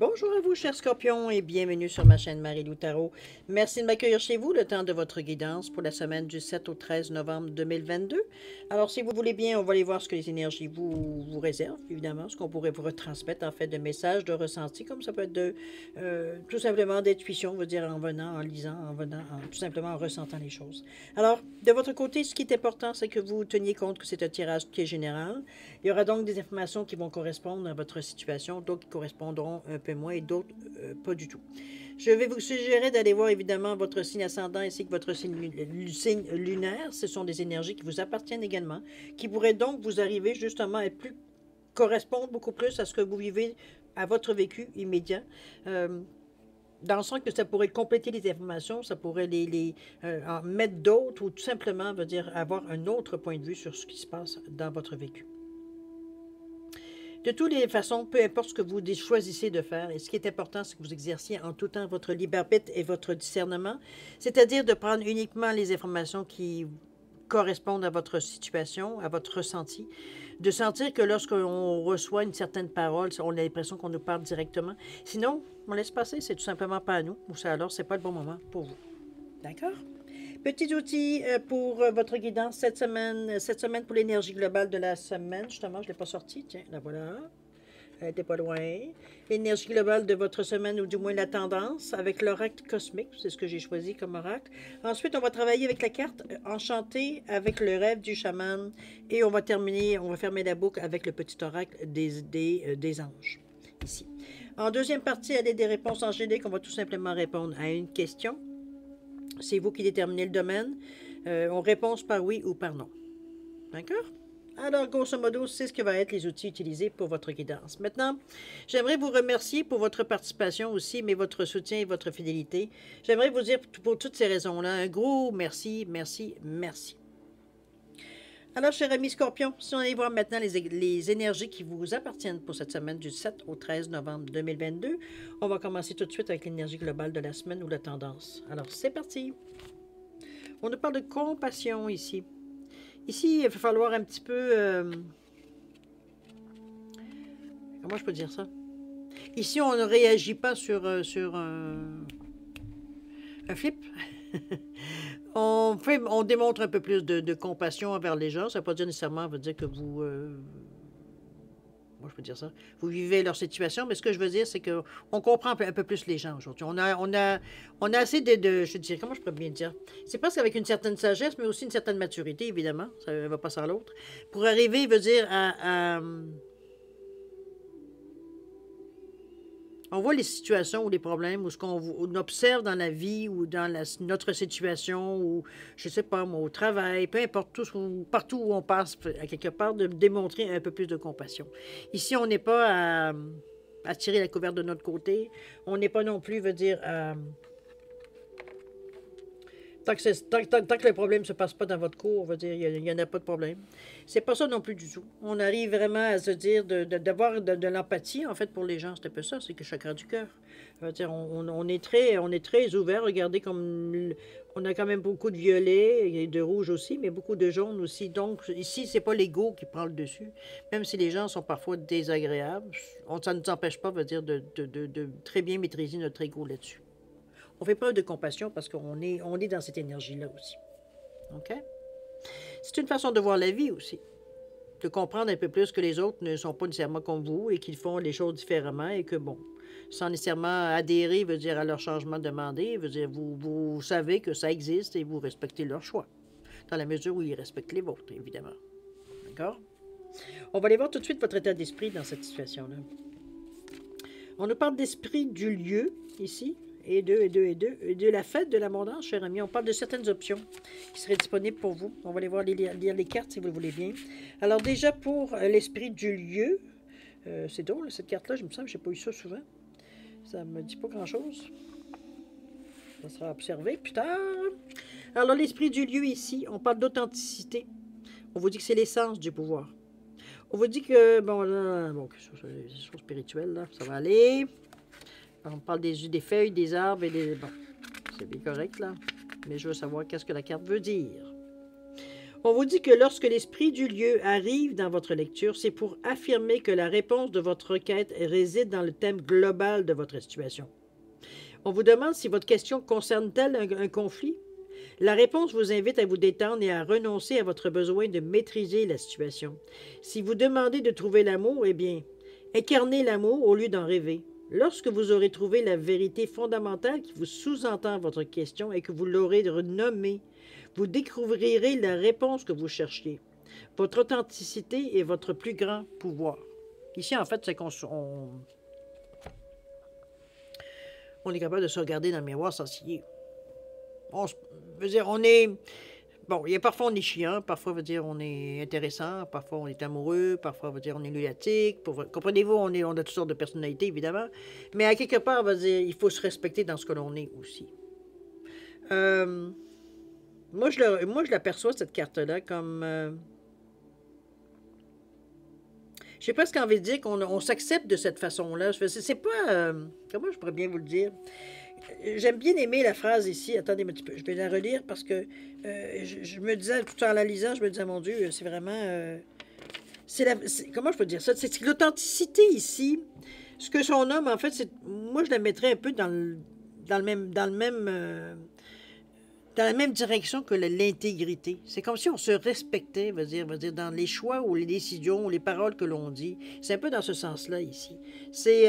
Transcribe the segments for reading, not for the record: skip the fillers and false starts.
Bonjour à vous, chers scorpions, et bienvenue sur ma chaîne Marie-Lou Tarot. Merci de m'accueillir chez vous, le temps de votre guidance pour la semaine du 7 au 13 novembre 2022. Alors, si vous voulez bien, on va aller voir ce que les énergies vous réservent, évidemment, ce qu'on pourrait vous retransmettre, en fait, de messages, de ressentis, comme ça peut être tout simplement d'intuition, on veut dire en venant, en lisant, tout simplement en ressentant les choses. Alors, de votre côté, ce qui est important, c'est que vous teniez compte que c'est un tirage qui est général. Il y aura donc des informations qui vont correspondre à votre situation, d'autres qui correspondront un peu moins et d'autres pas du tout. Je vais vous suggérer d'aller voir évidemment votre signe ascendant ainsi que votre signe lunaire. Ce sont des énergies qui vous appartiennent également, qui pourraient donc vous arriver justement à correspondre beaucoup plus à ce que vous vivez, à votre vécu immédiat. Dans le sens que ça pourrait compléter les informations, ça pourrait en mettre d'autres ou tout simplement veut dire avoir un autre point de vue sur ce qui se passe dans votre vécu. De toutes les façons, peu importe ce que vous choisissez de faire, et ce qui est important, c'est que vous exerciez en tout temps votre libre arbitre et votre discernement, c'est-à-dire de prendre uniquement les informations qui correspondent à votre situation, à votre ressenti, de sentir que lorsqu'on reçoit une certaine parole, on a l'impression qu'on nous parle directement. Sinon, on laisse passer, c'est tout simplement pas à nous, ou ça alors, c'est pas le bon moment pour vous. D'accord? Petit outil pour votre guidance cette semaine pour l'énergie globale de la semaine. Justement, je ne l'ai pas sorti. Tiens, la voilà. Elle n'était pas loin. L'énergie globale de votre semaine, ou du moins la tendance, avec l'oracle cosmique. C'est ce que j'ai choisi comme oracle. Ensuite, on va travailler avec la carte enchantée, avec le rêve du chaman. Et on va fermer la boucle avec le petit oracle des anges. Ici. En deuxième partie, elle est des réponses angéliques. On va tout simplement répondre à une question. C'est vous qui déterminez le domaine. On réponse par oui ou par non. D'accord? Alors, grosso modo, c'est ce que vont être les outils utilisés pour votre guidance. Maintenant, j'aimerais vous remercier pour votre participation aussi, mais votre soutien et votre fidélité. J'aimerais vous dire pour toutes ces raisons-là, un gros merci, merci, merci. Alors, chers amis Scorpions, si on allait voir maintenant les énergies qui vous appartiennent pour cette semaine du 7 au 13 novembre 2022, on va commencer tout de suite avec l'énergie globale de la semaine ou la tendance. Alors, c'est parti! On nous parle de compassion ici. Ici, il va falloir un petit peu... comment je peux dire ça? Ici, on ne réagit pas sur un flip. On démontre un peu plus de compassion envers les gens. Ça ne veut pas dire nécessairement veut dire que vous... moi, je peux dire ça. Vous vivez leur situation, mais ce que je veux dire, c'est qu'on comprend un peu plus les gens aujourd'hui. On a assez je dirais, comment je pourrais bien dire? C'est presque avec une certaine sagesse, mais aussi une certaine maturité, évidemment. Ça ne va pas sans l'autre. Pour arriver, veut dire, on voit les situations ou les problèmes ou ce qu'on observe dans la vie ou dans notre situation ou, je ne sais pas, moi, au travail, peu importe, partout où on passe, à quelque part, de démontrer un peu plus de compassion. Ici, on n'est pas à tirer la couverte de notre côté. On n'est pas non plus, veut dire, tant que le problème ne se passe pas dans votre cours, on va dire, il n'y en a pas de problème. C'est pas ça non plus du tout. On arrive vraiment à se dire d'avoir de l'empathie, en fait, pour les gens. C'est un peu ça, c'est que chacun du cœur. On est très ouvert. Regardez comme on a quand même beaucoup de violets et de rouge aussi, mais beaucoup de jaune aussi. Donc, ici, c'est pas l'ego qui prend le dessus. Même si les gens sont parfois désagréables, ça ne nous empêche pas, veut dire, de très bien maîtriser notre ego là-dessus. On fait preuve de compassion parce qu'on est dans cette énergie-là aussi. OK? C'est une façon de voir la vie aussi. De comprendre un peu plus que les autres ne sont pas nécessairement comme vous et qu'ils font les choses différemment et que, bon, sans nécessairement adhérer, veut dire à leur changement demandé, veut dire vous savez que ça existe et vous respectez leur choix. Dans la mesure où ils respectent les vôtres, évidemment. D'accord? On va aller voir tout de suite votre état d'esprit dans cette situation-là. On nous parle d'esprit du lieu, ici. Et de la fête de l'abondance, chers amis. On parle de certaines options qui seraient disponibles pour vous. On va aller voir lire les cartes si vous le voulez bien. Alors déjà pour l'esprit du lieu, c'est drôle cette carte-là, je me sens que je n'ai pas eu ça souvent. Ça ne me dit pas grand-chose. Ça sera observé plus tard. Alors l'esprit du lieu ici, on parle d'authenticité. On vous dit que c'est l'essence du pouvoir. On vous dit que, bon là, bon, des choses spirituelles, là, ça va aller. On parle des feuilles, des arbres et des... Bon, c'est bien correct, là. Mais je veux savoir qu'est-ce que la carte veut dire. On vous dit que lorsque l'esprit du lieu arrive dans votre lecture, c'est pour affirmer que la réponse de votre requête réside dans le thème global de votre situation. On vous demande si votre question concerne-t-elle un conflit. La réponse vous invite à vous détendre et à renoncer à votre besoin de maîtriser la situation. Si vous demandez de trouver l'amour, eh bien, incarnez l'amour au lieu d'en rêver. Lorsque vous aurez trouvé la vérité fondamentale qui vous sous-entend votre question et que vous l'aurez renommée, vous découvrirez la réponse que vous cherchiez. Votre authenticité est votre plus grand pouvoir. Ici, en fait, c'est qu'on est capable de se regarder dans le miroir sans scier. Veut dire, on est... Bon, il y a parfois on est chiant, parfois veut dire on est intéressant, parfois on est amoureux, parfois veut dire on est lunatique. Comprenez-vous, on a toutes sortes de personnalités, évidemment. Mais à quelque part, veut dire, il faut se respecter dans ce que l'on est aussi. Moi, je l'aperçois, cette carte-là, comme... j'ai presque envie de dire qu'on s'accepte de cette façon-là. C'est pas... comment je pourrais bien vous le dire? J'aime bien aimer la phrase ici. Attendez un petit peu, je vais la relire parce que je me disais, tout en la lisant, je me disais, mon Dieu, c'est vraiment... comment je peux dire ça? C'est l'authenticité ici. Ce que son homme, en fait, moi, je la mettrais un peu dans la même direction que l'intégrité. C'est comme si on se respectait, veut dire, dans les choix ou les décisions ou les paroles que l'on dit. C'est un peu dans ce sens-là ici. C'est...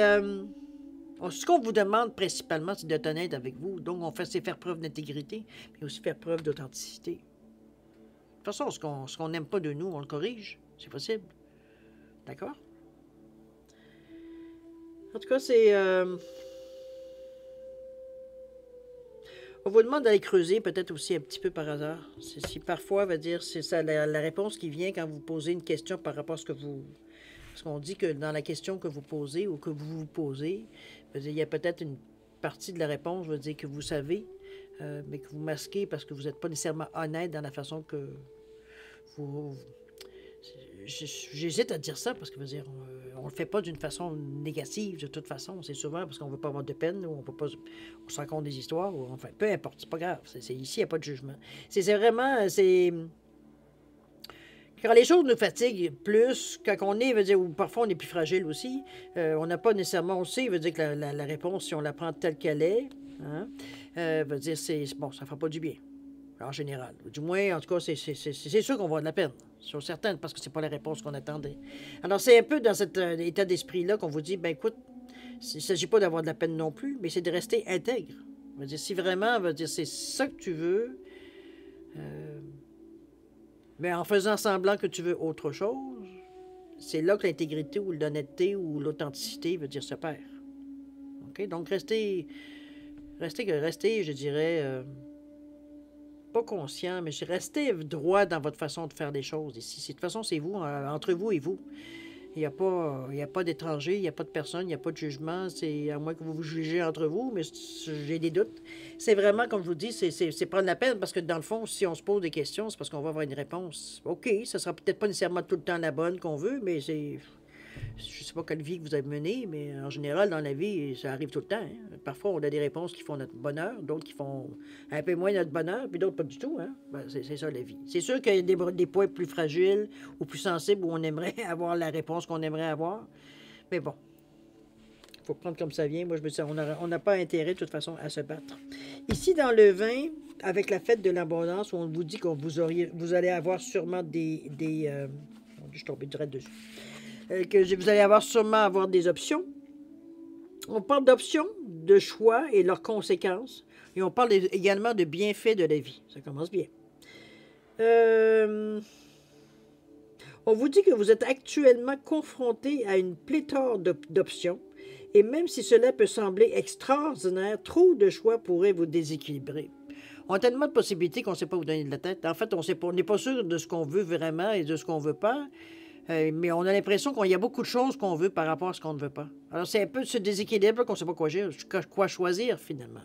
ce qu'on vous demande principalement, c'est d'être honnête avec vous. Donc, c'est faire preuve d'intégrité, mais aussi faire preuve d'authenticité. De toute façon, ce qu'on n'aime pas de nous, on le corrige. C'est possible. D'accord? En tout cas, c'est... on vous demande d'aller creuser, peut-être aussi un petit peu par hasard. Si parfois, va dire, c'est ça la réponse qui vient quand vous posez une question par rapport à ce que vous... Parce qu'on dit que dans la question que vous posez ou que vous vous posez, il y a peut-être une partie de la réponse, je veux dire, que vous savez, mais que vous masquez parce que vous n'êtes pas nécessairement honnête dans la façon que vous... J'hésite à dire ça parce que, je veux dire, on ne le fait pas d'une façon négative, de toute façon. C'est souvent parce qu'on ne veut pas avoir de peine ou on se raconte des histoires, ou enfin, peu importe, c'est pas grave. Ici, il n'y a pas de jugement. C'est vraiment... Quand les choses nous fatiguent plus, quand on est, veut dire, ou parfois on est plus fragile aussi, on n'a pas nécessairement, on sait, veut dire que la réponse, si on la prend telle qu'elle est, hein, veut dire, bon, ça ne fera pas du bien, en général. Du moins, en tout cas, c'est sûr qu'on va avoir de la peine, sur certaines, parce que c'est pas la réponse qu'on attendait. Alors, c'est un peu dans cet état d'esprit-là qu'on vous dit, ben écoute, il ne s'agit pas d'avoir de la peine non plus, mais c'est de rester intègre. Veut dire, si vraiment, veut dire, c'est ça que tu veux... mais en faisant semblant que tu veux autre chose, c'est là que l'intégrité ou l'honnêteté ou l'authenticité veut dire se perd. OK? Donc, restez, je dirais, pas conscient, mais restez droit dans votre façon de faire des choses ici. De toute façon, c'est vous, entre vous et vous. Il n'y a pas d'étranger, il n'y a pas de personne, il n'y a pas de jugement. C'est à moins que vous vous jugez entre vous, mais j'ai des doutes. C'est vraiment, comme je vous dis, c'est prendre la peine parce que dans le fond, si on se pose des questions, c'est parce qu'on va avoir une réponse. OK, ça sera peut-être pas nécessairement tout le temps la bonne qu'on veut, mais c'est... Je ne sais pas quelle vie que vous avez menée, mais en général, dans la vie, ça arrive tout le temps. Hein. Parfois, on a des réponses qui font notre bonheur, d'autres qui font un peu moins notre bonheur, puis d'autres pas du tout. Hein. Ben, c'est ça, la vie. C'est sûr qu'il y a des points plus fragiles ou plus sensibles où on aimerait avoir la réponse qu'on aimerait avoir. Mais bon, il faut prendre comme ça vient. Moi, je me dis, on n'a pas intérêt, de toute façon, à se battre. Ici, dans le vin, avec la fête de l'abondance, on vous dit que vous allez avoir sûrement je suis tombé direct dessus. Que vous allez sûrement des options. On parle d'options, de choix et leurs conséquences. Et on parle également de bienfaits de la vie. Ça commence bien. On vous dit que vous êtes actuellement confronté à une pléthore d'options. Et même si cela peut sembler extraordinaire, trop de choix pourraient vous déséquilibrer. On a tellement de possibilités qu'on ne sait pas où donner de la tête. En fait, on n'est pas sûr de ce qu'on veut vraiment et de ce qu'on ne veut pas. Mais on a l'impression qu'il y a beaucoup de choses qu'on veut par rapport à ce qu'on ne veut pas. Alors, c'est un peu ce déséquilibre qu'on ne sait pas quoi choisir, finalement.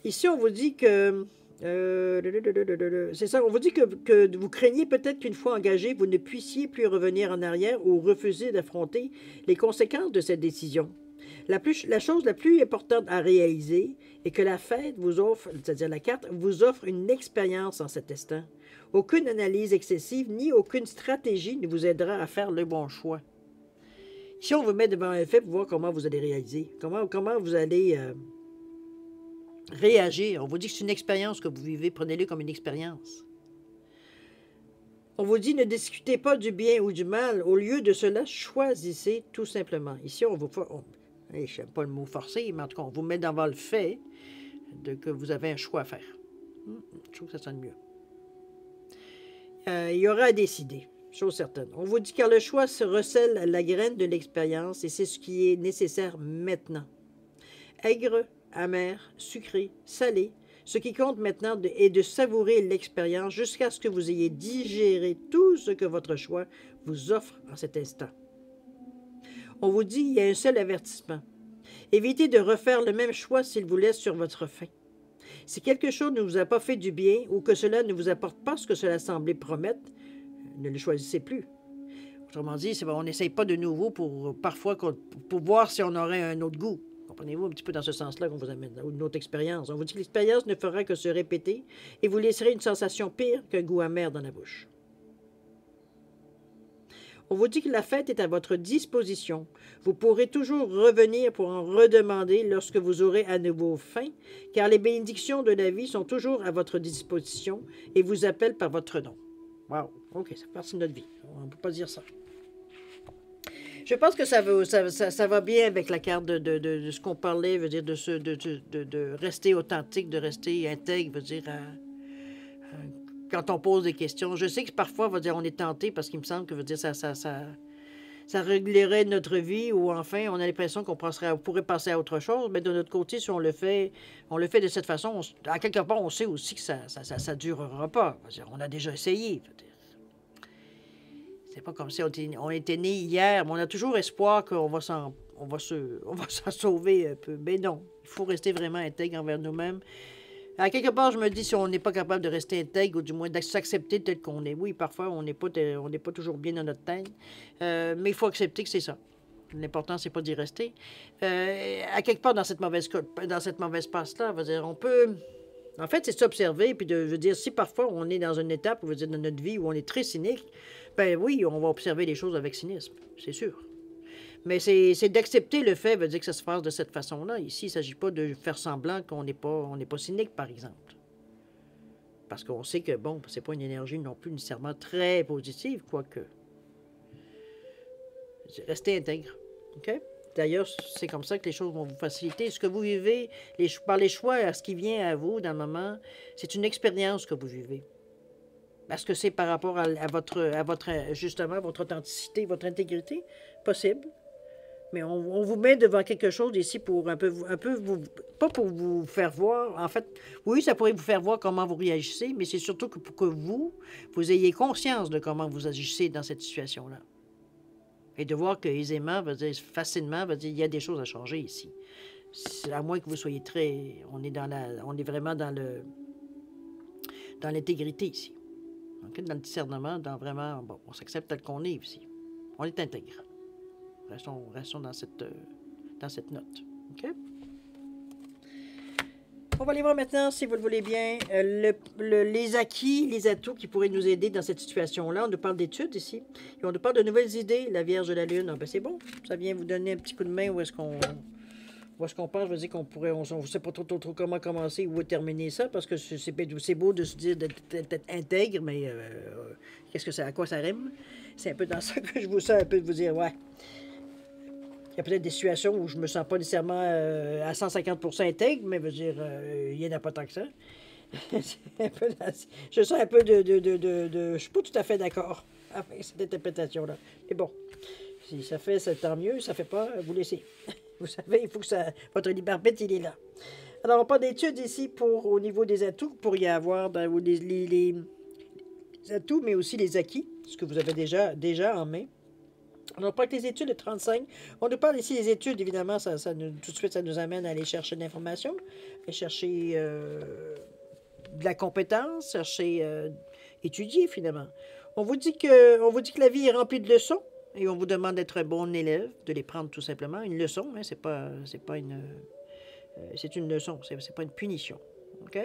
Ici, on vous dit que... c'est ça, on vous dit que vous craignez peut-être qu'une fois engagé, vous ne puissiez plus revenir en arrière ou refuser d'affronter les conséquences de cette décision. La chose la plus importante à réaliser est que la fête vous offre, c'est-à-dire la carte, vous offre une expérience en cet instant Aucune analyse excessive ni aucune stratégie ne vous aidera à faire le bon choix. Ici, on vous met devant un fait pour voir comment vous allez réaliser, comment vous allez réagir. On vous dit que c'est une expérience que vous vivez, prenez-le comme une expérience. On vous dit ne discutez pas du bien ou du mal. Au lieu de cela, choisissez tout simplement. Ici, je n'aime pas le mot forcer, mais en tout cas, on vous met devant le fait que vous avez un choix à faire. Je trouve que ça sonne mieux. Il y aura à décider, chose certaine. On vous dit car le choix se recèle à la graine de l'expérience et c'est ce qui est nécessaire maintenant. Aigre, amer, sucré, salé, ce qui compte maintenant est de savourer l'expérience jusqu'à ce que vous ayez digéré tout ce que votre choix vous offre en cet instant. On vous dit il y a un seul avertissement. Évitez de refaire le même choix s'il vous laisse sur votre faim. Si quelque chose ne vous a pas fait du bien ou que cela ne vous apporte pas ce que cela semblait promettre, ne le choisissez plus. Autrement dit, on n'essaye pas de nouveau pour voir si on aurait un autre goût. Comprenez-vous un petit peu dans ce sens-là qu'on vous amène, ou une autre expérience. On vous dit que l'expérience ne fera que se répéter et vous laisserez une sensation pire qu'un goût amer dans la bouche. On vous dit que la fête est à votre disposition. Vous pourrez toujours revenir pour en redemander lorsque vous aurez à nouveau faim, car les bénédictions de la vie sont toujours à votre disposition et vous appellent par votre nom. Wow, OK, ça fait partie de notre vie. On ne peut pas dire ça. Je pense que ça va bien avec la carte de ce qu'on parlait, veut dire de rester authentique, de rester intègre, veut dire quand on pose des questions. Je sais que parfois, veut dire, on est tenté parce qu'il me semble que veut dire ça réglerait notre vie ou enfin, on a l'impression qu'on pourrait passer à autre chose. Mais de notre côté, si on le fait de cette façon, à quelque part, on sait aussi que ça ne durera pas. On a déjà essayé. C'est pas comme si on était né hier, mais on a toujours espoir qu'on va s'en sauver un peu. Mais non, il faut rester vraiment intègre envers nous-mêmes. À quelque part, je me dis, si on n'est pas capable de rester intègre, ou du moins de s'accepter tel qu'on est. Oui, parfois, on n'est pas toujours bien dans notre tête, mais il faut accepter que c'est ça. L'important, c'est pas d'y rester. À quelque part, dans cette mauvaise passe-là, on peut... En fait, c'est s'observer, puis je veux dire, si parfois on est dans une étape, dans notre vie où on est très cynique, ben oui, on va observer les choses avec cynisme, c'est sûr. Mais c'est d'accepter le fait, veut dire que ça se passe de cette façon-là. Ici, il ne s'agit pas de faire semblant qu'on n'est pas cynique, par exemple. Parce qu'on sait que, bon, c'est pas une énergie non plus nécessairement très positive, quoique. Restez intègre, OK? D'ailleurs, c'est comme ça que les choses vont vous faciliter. Ce que vous vivez, par les choix, à ce qui vient à vous dans le moment, c'est une expérience que vous vivez. Est-ce que c'est par rapport à justement, votre authenticité, votre intégrité? Possible. Mais on vous met devant quelque chose ici pour un peu pas pour vous faire voir. En fait, oui, ça pourrait vous faire voir comment vous réagissez, mais c'est surtout pour que vous ayez conscience de comment vous agissez dans cette situation-là. Et de voir que aisément, facilement, il y a des choses à changer ici. À moins que vous soyez on est vraiment dans l'intégrité ici. Okay? Dans le discernement, on s'accepte tel qu'on est ici. On est intègre. Restons dans cette note. OK? On va aller voir maintenant, si vous le voulez bien, les acquis, les atouts qui pourraient nous aider dans cette situation-là. On nous parle d'études ici. Et on nous parle de nouvelles idées, la Vierge de la Lune. Ah, ben c'est bon, ça vient vous donner un petit coup de main où est-ce qu'on pense. Je veux dire qu'on pourrait, on ne sait pas trop comment commencer ou terminer ça, parce que c'est beau de se dire d'être intègre, mais à quoi ça rime? C'est un peu dans ça que je vous sens un peu de vous dire, ouais. Il y a peut-être des situations où je me sens pas nécessairement à 150% intègre, mais je veux dire, il n'y en a pas tant que ça. Je sens un peu je suis pas tout à fait d'accord avec cette interprétation-là. Mais bon, si ça fait, c'est tant mieux. Ça fait pas, vous laissez. Vous savez, il faut que votre libre arbitre, il est là. Alors, on parle d'études ici au niveau des atouts pour y avoir les atouts, mais aussi les acquis, ce que vous avez déjà en main. On parle que les études de 35. On nous parle ici des études, évidemment, tout de suite, ça nous amène à aller chercher de l'information, aller chercher de la compétence, étudier, finalement. On vous dit que la vie est remplie de leçons et on vous demande d'être un bon élève, de les prendre tout simplement. Une leçon, hein, c'est une leçon, c'est pas une punition. OK?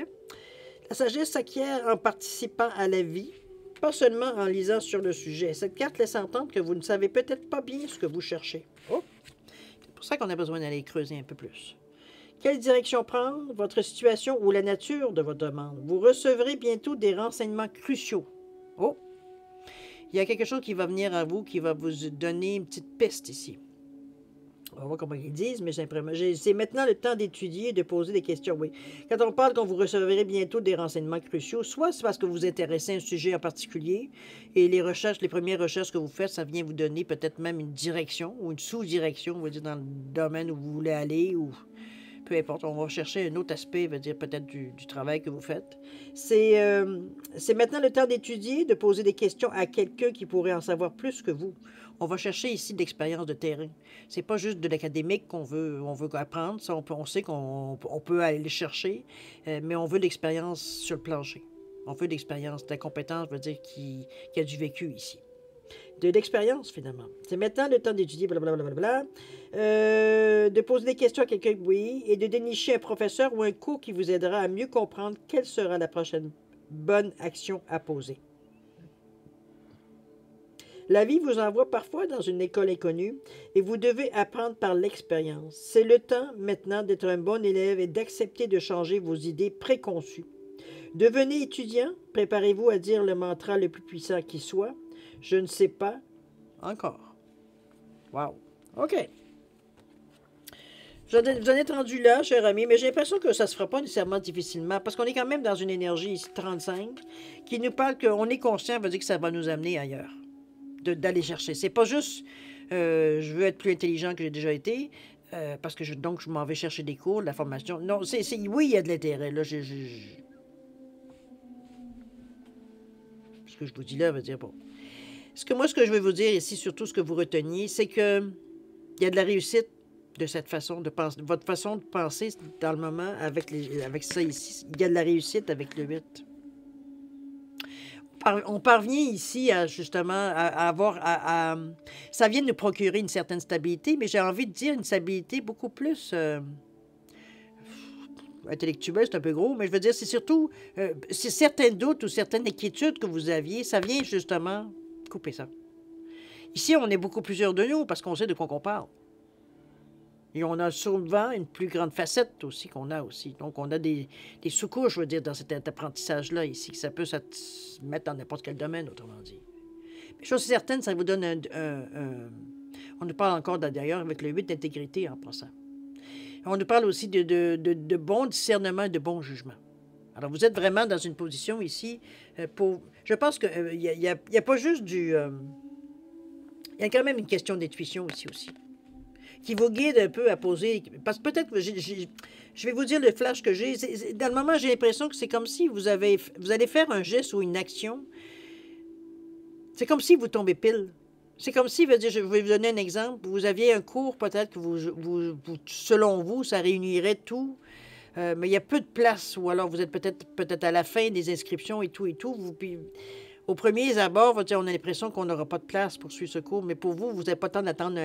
La sagesse s'acquiert en participant à la vie, pas seulement en lisant sur le sujet. Cette carte laisse entendre que vous ne savez peut-être pas bien ce que vous cherchez. Oh! C'est pour ça qu'on a besoin d'aller creuser un peu plus. Quelle direction prendre, votre situation ou la nature de votre demande? Vous recevrez bientôt des renseignements cruciaux. Oh! Il y a quelque chose qui va venir à vous, qui va vous donner une petite piste ici. On va voir comment ils disent, mais c'est maintenant le temps d'étudier et de poser des questions, oui. Quand on parle qu'on vous recevrez bientôt des renseignements cruciaux, soit c'est parce que vous vous intéressez à un sujet en particulier, et les premières recherches que vous faites, ça vient vous donner peut-être même une direction ou une sous-direction, on va dire, dans le domaine où vous voulez aller, ou peu importe, on va chercher un autre aspect, veut dire peut-être du travail que vous faites. C'est maintenant le temps d'étudier, de poser des questions à quelqu'un qui pourrait en savoir plus que vous. On va chercher ici de l'expérience de terrain. C'est pas juste de l'académique on veut apprendre, ça on sait qu'on peut aller le chercher, mais on veut de l'expérience sur le plancher. On veut de l'expérience, de la compétence, veut dire qui a du vécu ici. De l'expérience, finalement. C'est maintenant le temps d'étudier, blablabla, de poser des questions à quelqu'un, oui, et de dénicher un professeur ou un cours qui vous aidera à mieux comprendre quelle sera la prochaine bonne action à poser. La vie vous envoie parfois dans une école inconnue et vous devez apprendre par l'expérience. C'est le temps maintenant d'être un bon élève et d'accepter de changer vos idées préconçues. Devenez étudiant, préparez-vous à dire le mantra le plus puissant qui soit. Je ne sais pas encore. Wow. OK. Vous en êtes rendu là, cher ami, mais j'ai l'impression que ça ne se fera pas nécessairement difficilement, parce qu'on est quand même dans une énergie ici, 35, qui nous parle qu'on est conscient, veut dire que ça va nous amener ailleurs, d'aller chercher. C'est pas juste, je veux être plus intelligent que j'ai déjà été, parce que donc je m'en vais chercher des cours, de la formation. Non, oui, il y a de l'intérêt, là, ce que je vous dis là veut dire, bon. Ce que je veux vous dire ici, surtout ce que vous reteniez, c'est que il y a de la réussite de cette façon de penser. Votre façon de penser dans le moment avec ça ici, il y a de la réussite avec le 8. On parvient ici à justement à avoir... ça vient de nous procurer une certaine stabilité, mais j'ai envie de dire une stabilité beaucoup plus... intellectuelle, c'est un peu gros, mais je veux dire, c'est surtout... c'est certains doutes ou certaines inquiétudes que vous aviez, ça vient justement... couper ça. Ici, on est beaucoup plusieurs de nous parce qu'on sait de quoi on parle. Et on a souvent une plus grande facette aussi qu'on a aussi. Donc, on a des sous-couches, je veux dire, dans cet apprentissage-là ici, que ça peut se mettre dans n'importe quel domaine, autrement dit. Mais chose certaine, ça vous donne on nous parle encore d'ailleurs avec le 8 d'intégrité en passant. On nous parle aussi de bon discernement et de bon jugement. Alors, vous êtes vraiment dans une position ici pour... Je pense qu'il n'y a pas juste du... il y a quand même une question d'intuition ici aussi, qui vous guide un peu à poser... Parce que peut-être, je vais vous dire le flash que j'ai. Dans le moment, j'ai l'impression que c'est comme si vous allez faire un geste ou une action. C'est comme si vous tombez pile. C'est comme si, je vais vous donner un exemple, vous aviez un cours peut-être que selon vous, ça réunirait tout... mais il y a peu de place, ou alors vous êtes peut-être à la fin des inscriptions et tout. Puis, au premier abord, on a l'impression qu'on n'aura pas de place pour suivre ce cours, mais pour vous, vous n'avez pas le temps d'attendre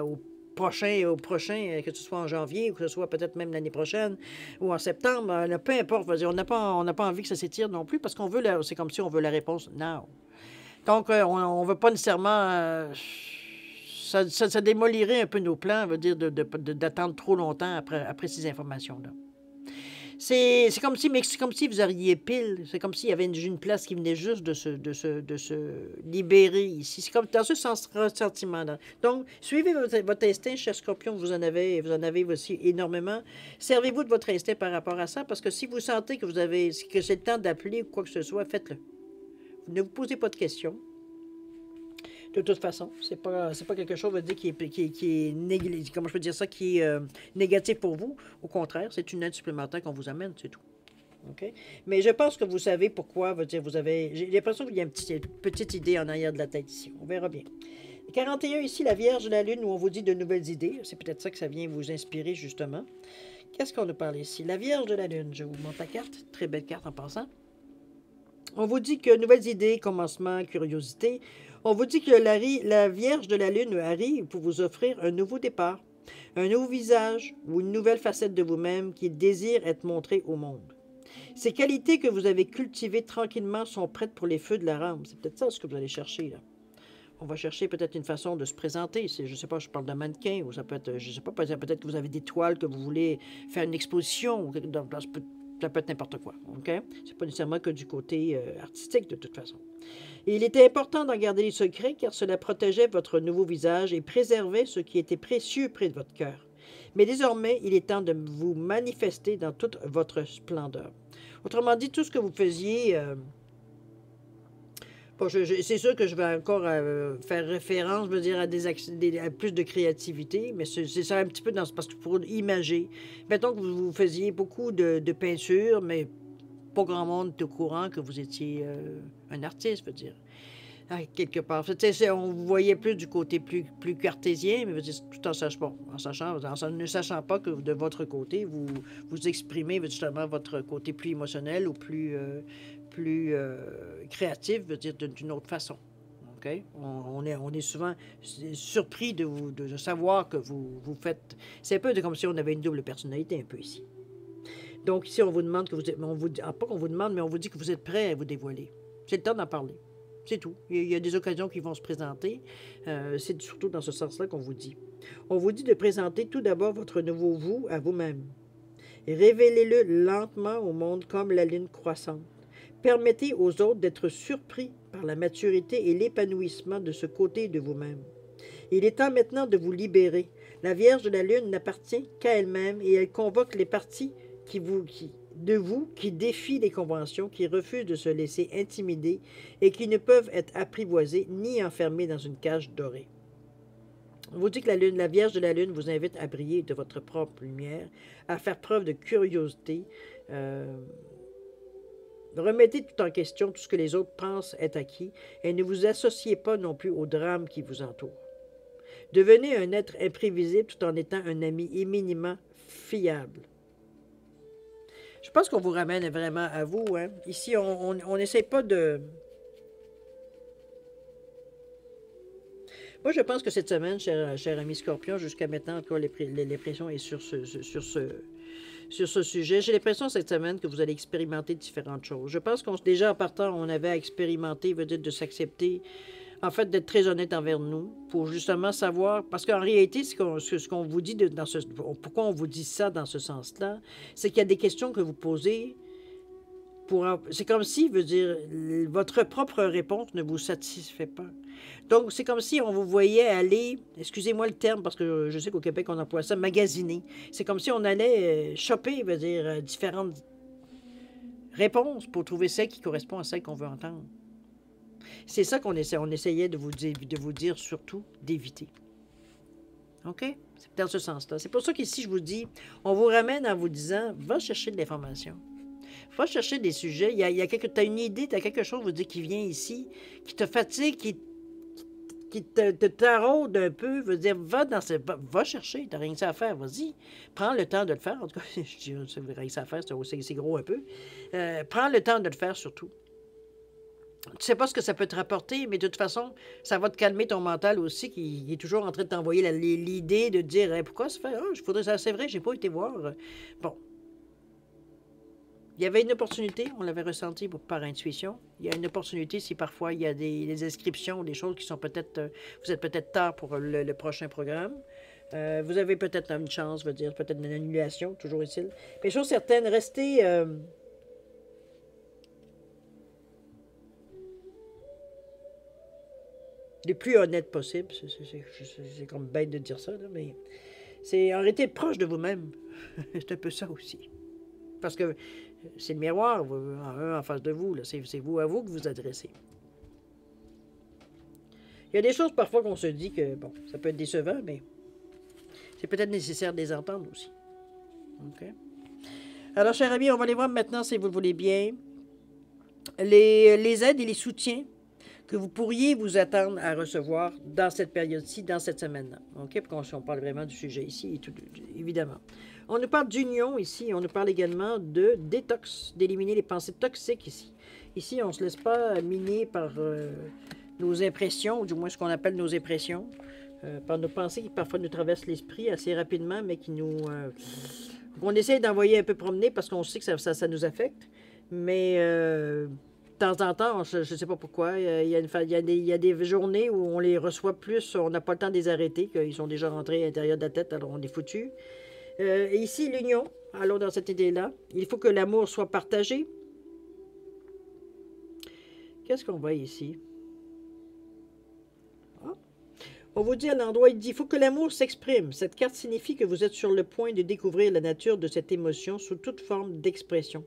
au prochain, que ce soit en janvier, ou que ce soit peut-être même l'année prochaine, ou en septembre, peu importe. On n'a pas envie que ça s'étire non plus, parce qu'on veut, c'est comme si on veut la réponse now. Donc, on ne veut pas nécessairement... ça démolirait un peu nos plans, d'attendre trop longtemps après ces informations-là. C'est comme si vous auriez pile. C'est comme s'il y avait une place qui venait juste de se libérer ici. C'est comme dans ce sentiment-là. Donc, suivez votre instinct, cher Scorpion. Vous en avez aussi énormément. Servez-vous de votre instinct par rapport à ça, parce que si vous sentez que c'est le temps d'appeler ou quoi que ce soit, faites-le. Ne vous posez pas de questions. De toute façon, c'est pas quelque chose qui est négatif, comment je peux dire ça, qui est négatif pour vous. Au contraire, c'est une aide supplémentaire qu'on vous amène, c'est tout. OK? Mais je pense que vous savez pourquoi. J'ai l'impression qu'il y a une petite idée en arrière de la tête ici. On verra bien. 41 ici, la Vierge de la Lune, où on vous dit de nouvelles idées. C'est peut-être ça que ça vient vous inspirer, justement. Qu'est-ce qu'on nous parle ici? La Vierge de la Lune. Je vous montre la carte. Très belle carte en passant. On vous dit que nouvelles idées, commencement, curiosité. On vous dit que la Vierge de la Lune arrive pour vous offrir un nouveau départ, un nouveau visage ou une nouvelle facette de vous-même qui désire être montrée au monde. Ces qualités que vous avez cultivées tranquillement sont prêtes pour les feux de la rampe. C'est peut-être ça ce que vous allez chercher, là. On va chercher peut-être une façon de se présenter. Je ne sais pas, je parle d'un mannequin, ou ça peut être, je ne sais pas, peut-être que vous avez des toiles que vous voulez faire une exposition, ou ça peut être n'importe quoi. OK? C'est pas nécessairement que du côté artistique, de toute façon. Et il était important d'en garder les secrets, car cela protégeait votre nouveau visage et préservait ce qui était précieux près de votre cœur. Mais désormais, il est temps de vous manifester dans toute votre splendeur. Autrement dit, tout ce que vous faisiez... bon, c'est sûr que je vais encore faire référence, je veux dire, à plus de créativité, mais c'est ça un petit peu dans parce que pour imager. Mettons que vous faisiez beaucoup de peinture, mais pas grand monde est au courant que vous étiez un artiste, je veux dire. Quelque part. On vous voyait plus du côté plus cartésien, mais tout en sachant, en ne sachant pas que de votre côté, vous exprimez justement votre côté plus émotionnel ou plus créatif, veut dire d'une autre façon. Okay? On est souvent surpris de savoir que vous faites... C'est un peu comme si on avait une double personnalité un peu ici. Donc ici, on vous demande que vous êtes... pas qu'on vous demande, mais on vous dit que vous êtes prêt à vous dévoiler. C'est le temps d'en parler. C'est tout. Il y a des occasions qui vont se présenter. C'est surtout dans ce sens-là qu'on vous dit. On vous dit de présenter tout d'abord votre nouveau vous à vous-même. Révélez-le lentement au monde comme la lune croissante. Permettez aux autres d'être surpris par la maturité et l'épanouissement de ce côté de vous-même. Il est temps maintenant de vous libérer. La Vierge de la Lune n'appartient qu'à elle-même et elle convoque les parties de vous qui défient les conventions, qui refusent de se laisser intimider et qui ne peuvent être apprivoisées ni enfermées dans une cage dorée. On vous dit que la Vierge de la Lune vous invite à briller de votre propre lumière, à faire preuve de curiosité. Remettez tout en question tout ce que les autres pensent être acquis et ne vous associez pas non plus au drame qui vous entoure. Devenez un être imprévisible tout en étant un ami éminemment fiable. Je pense qu'on vous ramène vraiment à vous. Hein? Ici, on n'essaie pas de... Moi, je pense que cette semaine, cher ami Scorpion, jusqu'à maintenant, en tout cas, l'impression est sur ce sujet. J'ai l'impression cette semaine que vous allez expérimenter différentes choses. Je pense qu'on déjà en partant, on avait à expérimenter, veut dire de s'accepter, en fait, d'être très honnête envers nous, pour justement savoir, parce qu'en réalité, ce qu'on vous dit, pourquoi on vous dit ça dans ce sens-là, c'est qu'il y a des questions que vous posez, c'est comme si, veut dire, votre propre réponse ne vous satisfait pas. Donc, c'est comme si on vous voyait aller, excusez-moi le terme, parce que je sais qu'au Québec, on emploie ça, magasiner. C'est comme si on allait shopper, veut dire, différentes réponses pour trouver celle qui correspond à celle qu'on veut entendre. C'est ça qu'on essayait de vous dire surtout d'éviter. OK? C'est dans ce sens-là. C'est pour ça qu'ici, je vous dis, on vous ramène en vous disant, va chercher de l'information. Va chercher des sujets. Tu as une idée, tu as quelque chose, vous dire, qui vient ici, qui te fatigue, qui te taraude un peu, veut dire, va chercher, tu n'as rien que ça à faire, vas-y. Prends le temps de le faire. En tout cas, je dis, c'est rien que ça à faire, c'est gros un peu. Prends le temps de le faire surtout. Tu ne sais pas ce que ça peut te rapporter, mais de toute façon, ça va te calmer ton mental aussi, qui est toujours en train de t'envoyer l'idée de dire hey, pourquoi ça fait ça, c'est vrai, j'ai pas été voir. Bon. Il y avait une opportunité, on l'avait ressenti par intuition. Il y a une opportunité si parfois il y a des inscriptions, des choses qui sont peut-être. Vous êtes peut-être tard pour le prochain programme. Vous avez peut-être une chance, veut dire, peut-être une annulation, toujours est-il. Mais chose certaine, restez. Le plus honnête possible. C'est comme bête de dire ça, là, mais c'est en réalité proche de vous-même. C'est un peu ça aussi. Parce que c'est le miroir, un en face de vous. C'est vous à vous que vous adressez. Il y a des choses parfois qu'on se dit que, bon, ça peut être décevant, mais c'est peut-être nécessaire de les entendre aussi. OK? Alors, chers amis, on va aller voir maintenant, si vous le voulez bien, les aides et les soutiens que vous pourriez vous attendre à recevoir dans cette période-ci, dans cette semaine-là. OK? Parce qu'on parle vraiment du sujet ici, et tout, évidemment. On nous parle d'union ici, on nous parle également de détox, d'éliminer les pensées toxiques ici. Ici, on ne se laisse pas miner par nos impressions, ou du moins ce qu'on appelle nos impressions, par nos pensées qui parfois nous traversent l'esprit assez rapidement, mais qui nous On essaie d'envoyer un peu promener parce qu'on sait que ça nous affecte. Mais de temps en temps, je ne sais pas pourquoi, il y a des journées où on les reçoit plus, on n'a pas le temps de les arrêter, qu'ils sont déjà rentrés à l'intérieur de la tête, alors on est foutus. Ici, l'union, allons dans cette idée-là. Il faut que l'amour soit partagé. Qu'est-ce qu'on voit ici? Ah. On vous dit à l'endroit, il dit, il faut que l'amour s'exprime. Cette carte signifie que vous êtes sur le point de découvrir la nature de cette émotion sous toute forme d'expression.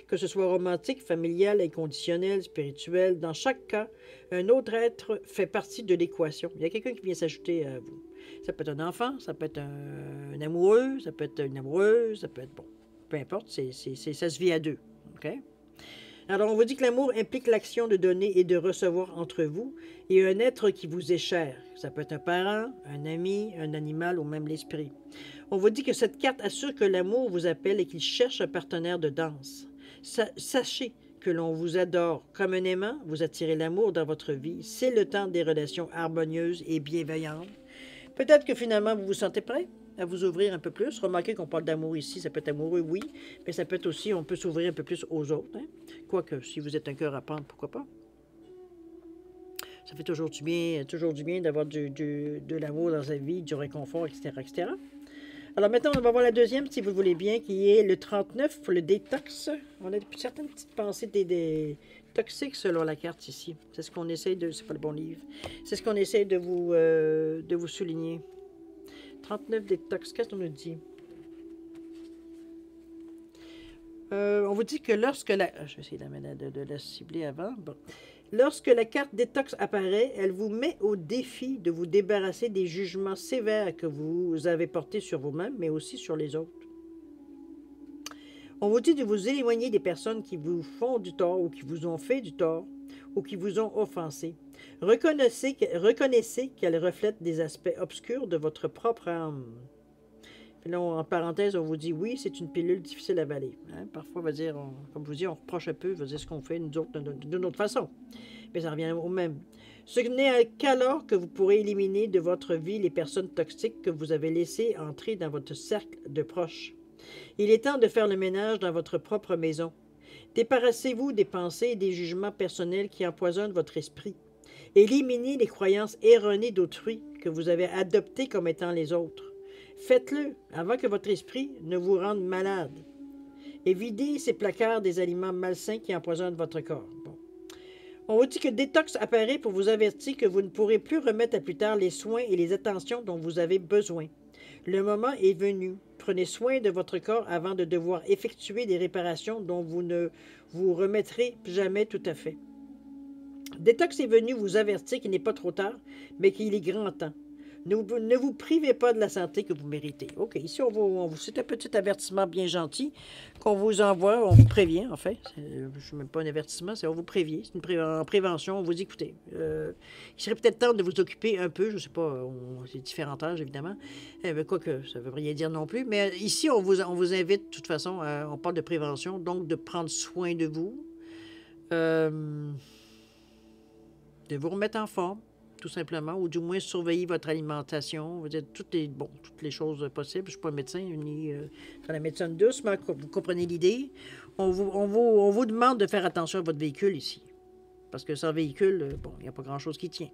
Que ce soit romantique, familial, inconditionnel, spirituel, dans chaque cas, un autre être fait partie de l'équation. Il y a quelqu'un qui vient s'ajouter à vous. Ça peut être un enfant, ça peut être un amoureux, ça peut être une amoureuse, ça peut être, bon, peu importe, ça se vit à deux. OK? Alors, on vous dit que l'amour implique l'action de donner et de recevoir entre vous et un être qui vous est cher. Ça peut être un parent, un ami, un animal ou même l'esprit. On vous dit que cette carte assure que l'amour vous appelle et qu'il cherche un partenaire de danse. Sachez que l'on vous adore comme un aimant, vous attirez l'amour dans votre vie. C'est le temps des relations harmonieuses et bienveillantes. Peut-être que finalement, vous vous sentez prêt à vous ouvrir un peu plus. Remarquez qu'on parle d'amour ici, ça peut être amoureux, oui, mais ça peut être aussi, on peut s'ouvrir un peu plus aux autres. Hein? Quoique, si vous êtes un cœur à prendre, pourquoi pas? Ça fait toujours du bien d'avoir de l'amour dans sa vie, du réconfort, etc., etc. Alors maintenant, on va voir la deuxième, si vous le voulez bien, qui est le 39, le détox. On a certaines petites pensées des toxiques selon la carte ici. C'est ce qu'on essaie de... C'est pas le bon livre. C'est ce qu'on essaie de vous souligner. 39 détox, qu'est-ce qu'on nous dit? On vous dit que lorsque la... Je vais essayer de la cibler avant. Bon. Lorsque la carte détox apparaît, elle vous met au défi de vous débarrasser des jugements sévères que vous avez portés sur vous-même, mais aussi sur les autres. On vous dit de vous éloigner des personnes qui vous font du tort ou qui vous ont fait du tort ou qui vous ont offensé. Reconnaissez qu'elles reflètent des aspects obscurs de votre propre âme. Puis là, en parenthèse, on vous dit oui, c'est une pilule difficile à avaler. Hein? Parfois, on va dire, comme je vous dis, on reproche un peu, on va dire ce qu'on fait nous autres d'une autre façon. Mais ça revient au même. Ce n'est qu'alors que vous pourrez éliminer de votre vie les personnes toxiques que vous avez laissées entrer dans votre cercle de proches. Il est temps de faire le ménage dans votre propre maison. Débarrassez-vous des pensées et des jugements personnels qui empoisonnent votre esprit. Éliminez les croyances erronées d'autrui que vous avez adoptées comme étant les autres. Faites-le avant que votre esprit ne vous rende malade. Et videz ces placards des aliments malsains qui empoisonnent votre corps. Bon. On vous dit que détox apparaît pour vous avertir que vous ne pourrez plus remettre à plus tard les soins et les attentions dont vous avez besoin. Le moment est venu. Prenez soin de votre corps avant de devoir effectuer des réparations dont vous ne vous remettrez jamais tout à fait. Détox est venu vous avertir qu'il n'est pas trop tard, mais qu'il est grand temps. Ne vous privez pas de la santé que vous méritez. OK, ici, c'est un petit avertissement bien gentil qu'on vous envoie, on vous prévient, en fait. Je ne suis même pas un avertissement, c'est on vous prévient. C'est en prévention, on vous dit, écoutez, il serait peut-être temps de vous occuper un peu, je ne sais pas, c'est différents âges, évidemment, quoique ça ne veut rien dire non plus, mais ici, on vous invite, de toute façon, on parle de prévention, donc de prendre soin de vous, de vous remettre en forme, tout simplement, ou du moins surveiller votre alimentation, vous dire toutes les choses possibles. Je ne suis pas médecin, ni dans la médecine douce, mais vous comprenez l'idée. On vous demande de faire attention à votre véhicule ici. Parce que sans véhicule, il n'y a pas grand-chose qui tient.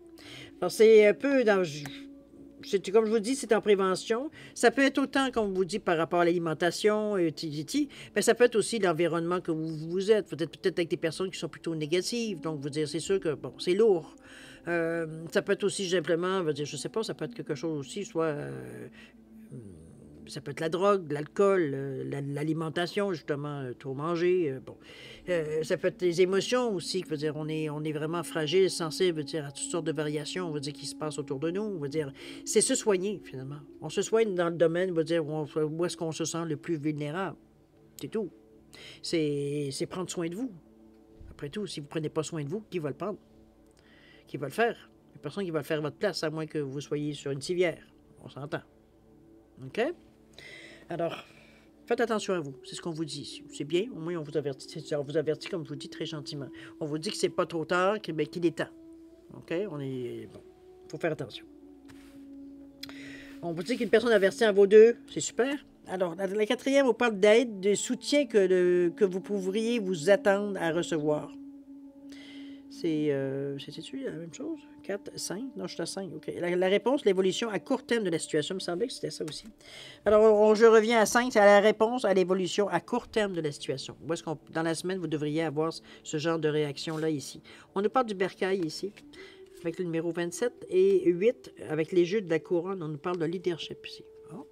Alors, c'est un peu dans... Comme je vous dis, c'est en prévention. Ça peut être autant, comme je vous dis, par rapport à l'alimentation, mais ça peut être aussi l'environnement que vous êtes. Vous êtes peut-être avec des personnes qui sont plutôt négatives. Donc, vous dire, c'est sûr que, c'est lourd. Ça peut être aussi simplement, je ne sais pas, ça peut être quelque chose aussi, soit ça peut être la drogue, l'alcool, l'alimentation, justement, trop manger. Ça peut être les émotions aussi, on est vraiment fragile, sensible, à toutes sortes de variations, qui se passent autour de nous. C'est se soigner, finalement. On se soigne dans le domaine, où est-ce qu'on se sent le plus vulnérable. C'est tout. C'est prendre soin de vous. Après tout, si vous ne prenez pas soin de vous, qui va le prendre? Qui va le faire? Il n'y a personne qui va le faire à votre place, à moins que vous soyez sur une civière. On s'entend. OK? Alors, faites attention à vous. C'est ce qu'on vous dit ici. C'est bien. Au moins, on vous avertit. On vous avertit, comme je vous dis, très gentiment. On vous dit que c'est pas trop tard, qu'il est temps. OK? Bon. Il faut faire attention. On vous dit qu'une personne avertie en vaut deux. C'est super. Alors, la quatrième, on parle d'aide, de soutien que vous pourriez vous attendre à recevoir. C'est-tu la même chose? 4, 5? Non, je suis à 5. OK. La réponse, l'évolution à court terme de la situation. Il me semblait que c'était ça aussi. Alors, je reviens à 5. C'est la réponse à l'évolution à court terme de la situation. Où est-ce qu'on, dans la semaine, vous devriez avoir ce genre de réaction-là ici. On nous parle du bercail ici, avec le numéro 27. Et 8, avec les jeux de la couronne, on nous parle de leadership ici. Oh.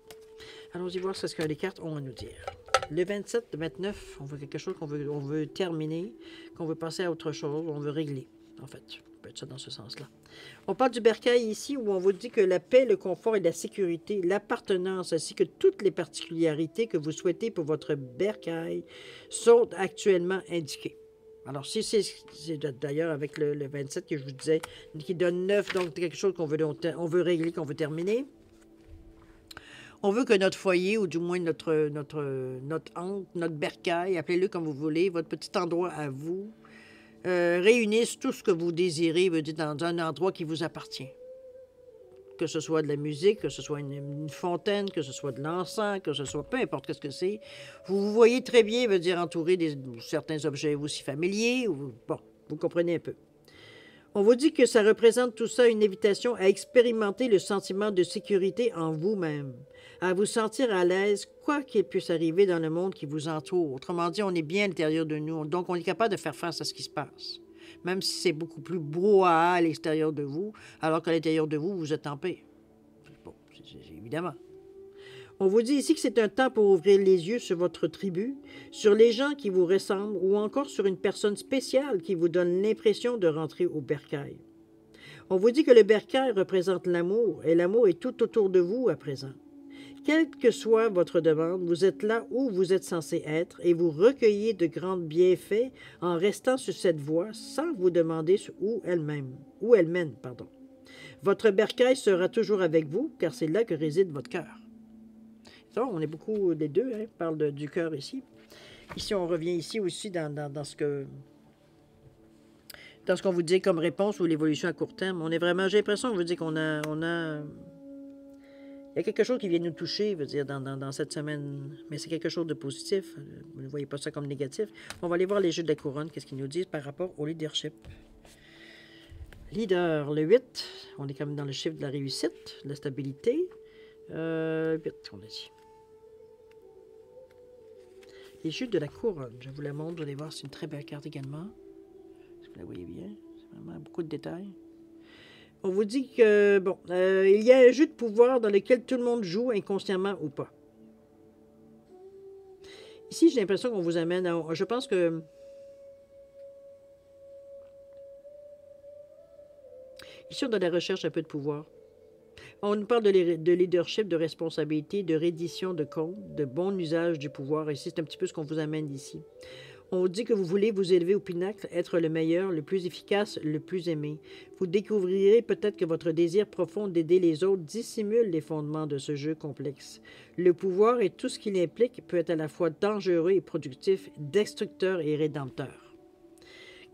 Allons-y voir ce que les cartes ont à nous dire. Le 27, le 29, on veut quelque chose on veut terminer, qu'on veut passer à autre chose, on veut régler, en fait. On peut être ça dans ce sens-là. On parle du bercail ici, où on vous dit que la paix, le confort et la sécurité, l'appartenance, ainsi que toutes les particularités que vous souhaitez pour votre bercail sont actuellement indiquées. Alors, si c'est d'ailleurs avec le 27 que je vous disais, qui donne 9, donc quelque chose qu'on veut régler, qu'on veut terminer. On veut que notre foyer, ou du moins notre hante, notre bercail, appelez-le comme vous voulez, votre petit endroit à vous, réunisse tout ce que vous désirez, dans un endroit qui vous appartient. Que ce soit de la musique, que ce soit une fontaine, que ce soit de l'encens, que ce soit peu importe ce que c'est. Vous vous voyez très bien, entouré de certains objets aussi familiers. Bon, vous comprenez un peu. On vous dit que ça représente tout ça une invitation à expérimenter le sentiment de sécurité en vous-même, à vous sentir à l'aise, quoi qu'il puisse arriver dans le monde qui vous entoure. Autrement dit, on est bien à l'intérieur de nous, donc on est capable de faire face à ce qui se passe, même si c'est beaucoup plus brouhaha à l'extérieur de vous, alors qu'à l'intérieur de vous, vous êtes en paix. Bon, évidemment. On vous dit ici que c'est un temps pour ouvrir les yeux sur votre tribu, sur les gens qui vous ressemblent ou encore sur une personne spéciale qui vous donne l'impression de rentrer au bercail. On vous dit que le bercail représente l'amour et l'amour est tout autour de vous à présent. Quelle que soit votre demande, vous êtes là où vous êtes censé être et vous recueillez de grands bienfaits en restant sur cette voie sans vous demander où elle mène. Votre bercail sera toujours avec vous car c'est là que réside votre cœur. Ça, on est beaucoup des deux, hein, on parle du cœur ici. Ici, on revient ici aussi dans ce qu'on vous dit comme réponse ou l'évolution à court terme. On est vraiment, j'ai l'impression qu'on vous dit qu'on a, il y a quelque chose qui vient nous toucher, dans cette semaine, mais c'est quelque chose de positif. Vous ne voyez pas ça comme négatif. On va aller voir les jeux de la couronne, qu'est-ce qu'ils nous disent par rapport au leadership. Leader, le 8, on est quand même dans le chiffre de la réussite, de la stabilité. 8, on a dit. Les jeux de la couronne, je vous la montre, vous allez voir, c'est une très belle carte également. Est-ce que vous la voyez bien? C'est vraiment beaucoup de détails. On vous dit que, bon, il y a un jeu de pouvoir dans lequel tout le monde joue, inconsciemment ou pas. Ici, j'ai l'impression qu'on vous amène à... Je pense que... Ici, on a la recherche un peu de pouvoir. On nous parle de leadership, de responsabilité, de reddition de comptes, de bon usage du pouvoir. Ici, c'est un petit peu ce qu'on vous amène ici. On vous dit que vous voulez vous élever au pinacle, être le meilleur, le plus efficace, le plus aimé. Vous découvrirez peut-être que votre désir profond d'aider les autres dissimule les fondements de ce jeu complexe. Le pouvoir et tout ce qu'il implique peut être à la fois dangereux et productif, destructeur et rédempteur.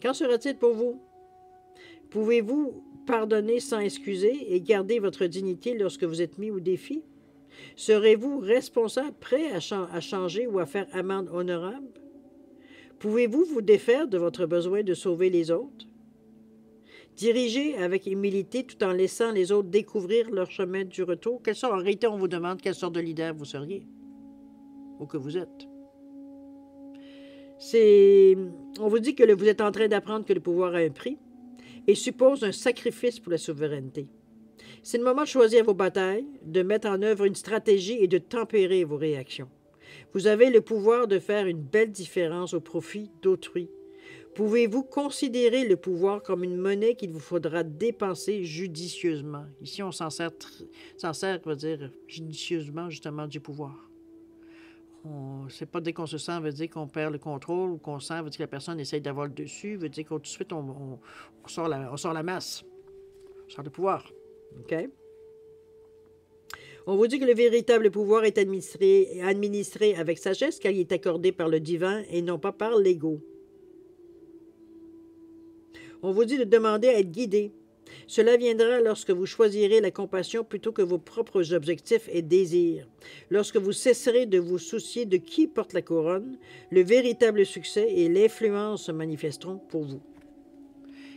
Qu'en sera-t-il pour vous? Pouvez-vous pardonner sans excuser et garder votre dignité lorsque vous êtes mis au défi? Serez-vous responsable, prêt à changer ou à faire amende honorable? Pouvez-vous vous défaire de votre besoin de sauver les autres? Diriger avec humilité tout en laissant les autres découvrir leur chemin du retour? En réalité, on vous demande quelle sorte de leader vous seriez ou que vous êtes. On vous dit que vous êtes en train d'apprendre que le pouvoir a un prix et suppose un sacrifice pour la souveraineté. C'est le moment de choisir vos batailles, de mettre en œuvre une stratégie et de tempérer vos réactions. Vous avez le pouvoir de faire une belle différence au profit d'autrui. Pouvez-vous considérer le pouvoir comme une monnaie qu'il vous faudra dépenser judicieusement? Ici, on s'en sert, judicieusement, justement, du pouvoir. C'est pas dès qu'on se sent, veut dire qu'on perd le contrôle ou qu'on sent, veut dire que la personne essaye d'avoir le dessus, veut dire que tout de suite, on sort la masse, on sort le pouvoir. OK? On vous dit que le véritable pouvoir est administré avec sagesse car il est accordé par le divin et non pas par l'ego. On vous dit de demander à être guidé. Cela viendra lorsque vous choisirez la compassion plutôt que vos propres objectifs et désirs. Lorsque vous cesserez de vous soucier de qui porte la couronne, le véritable succès et l'influence se manifesteront pour vous.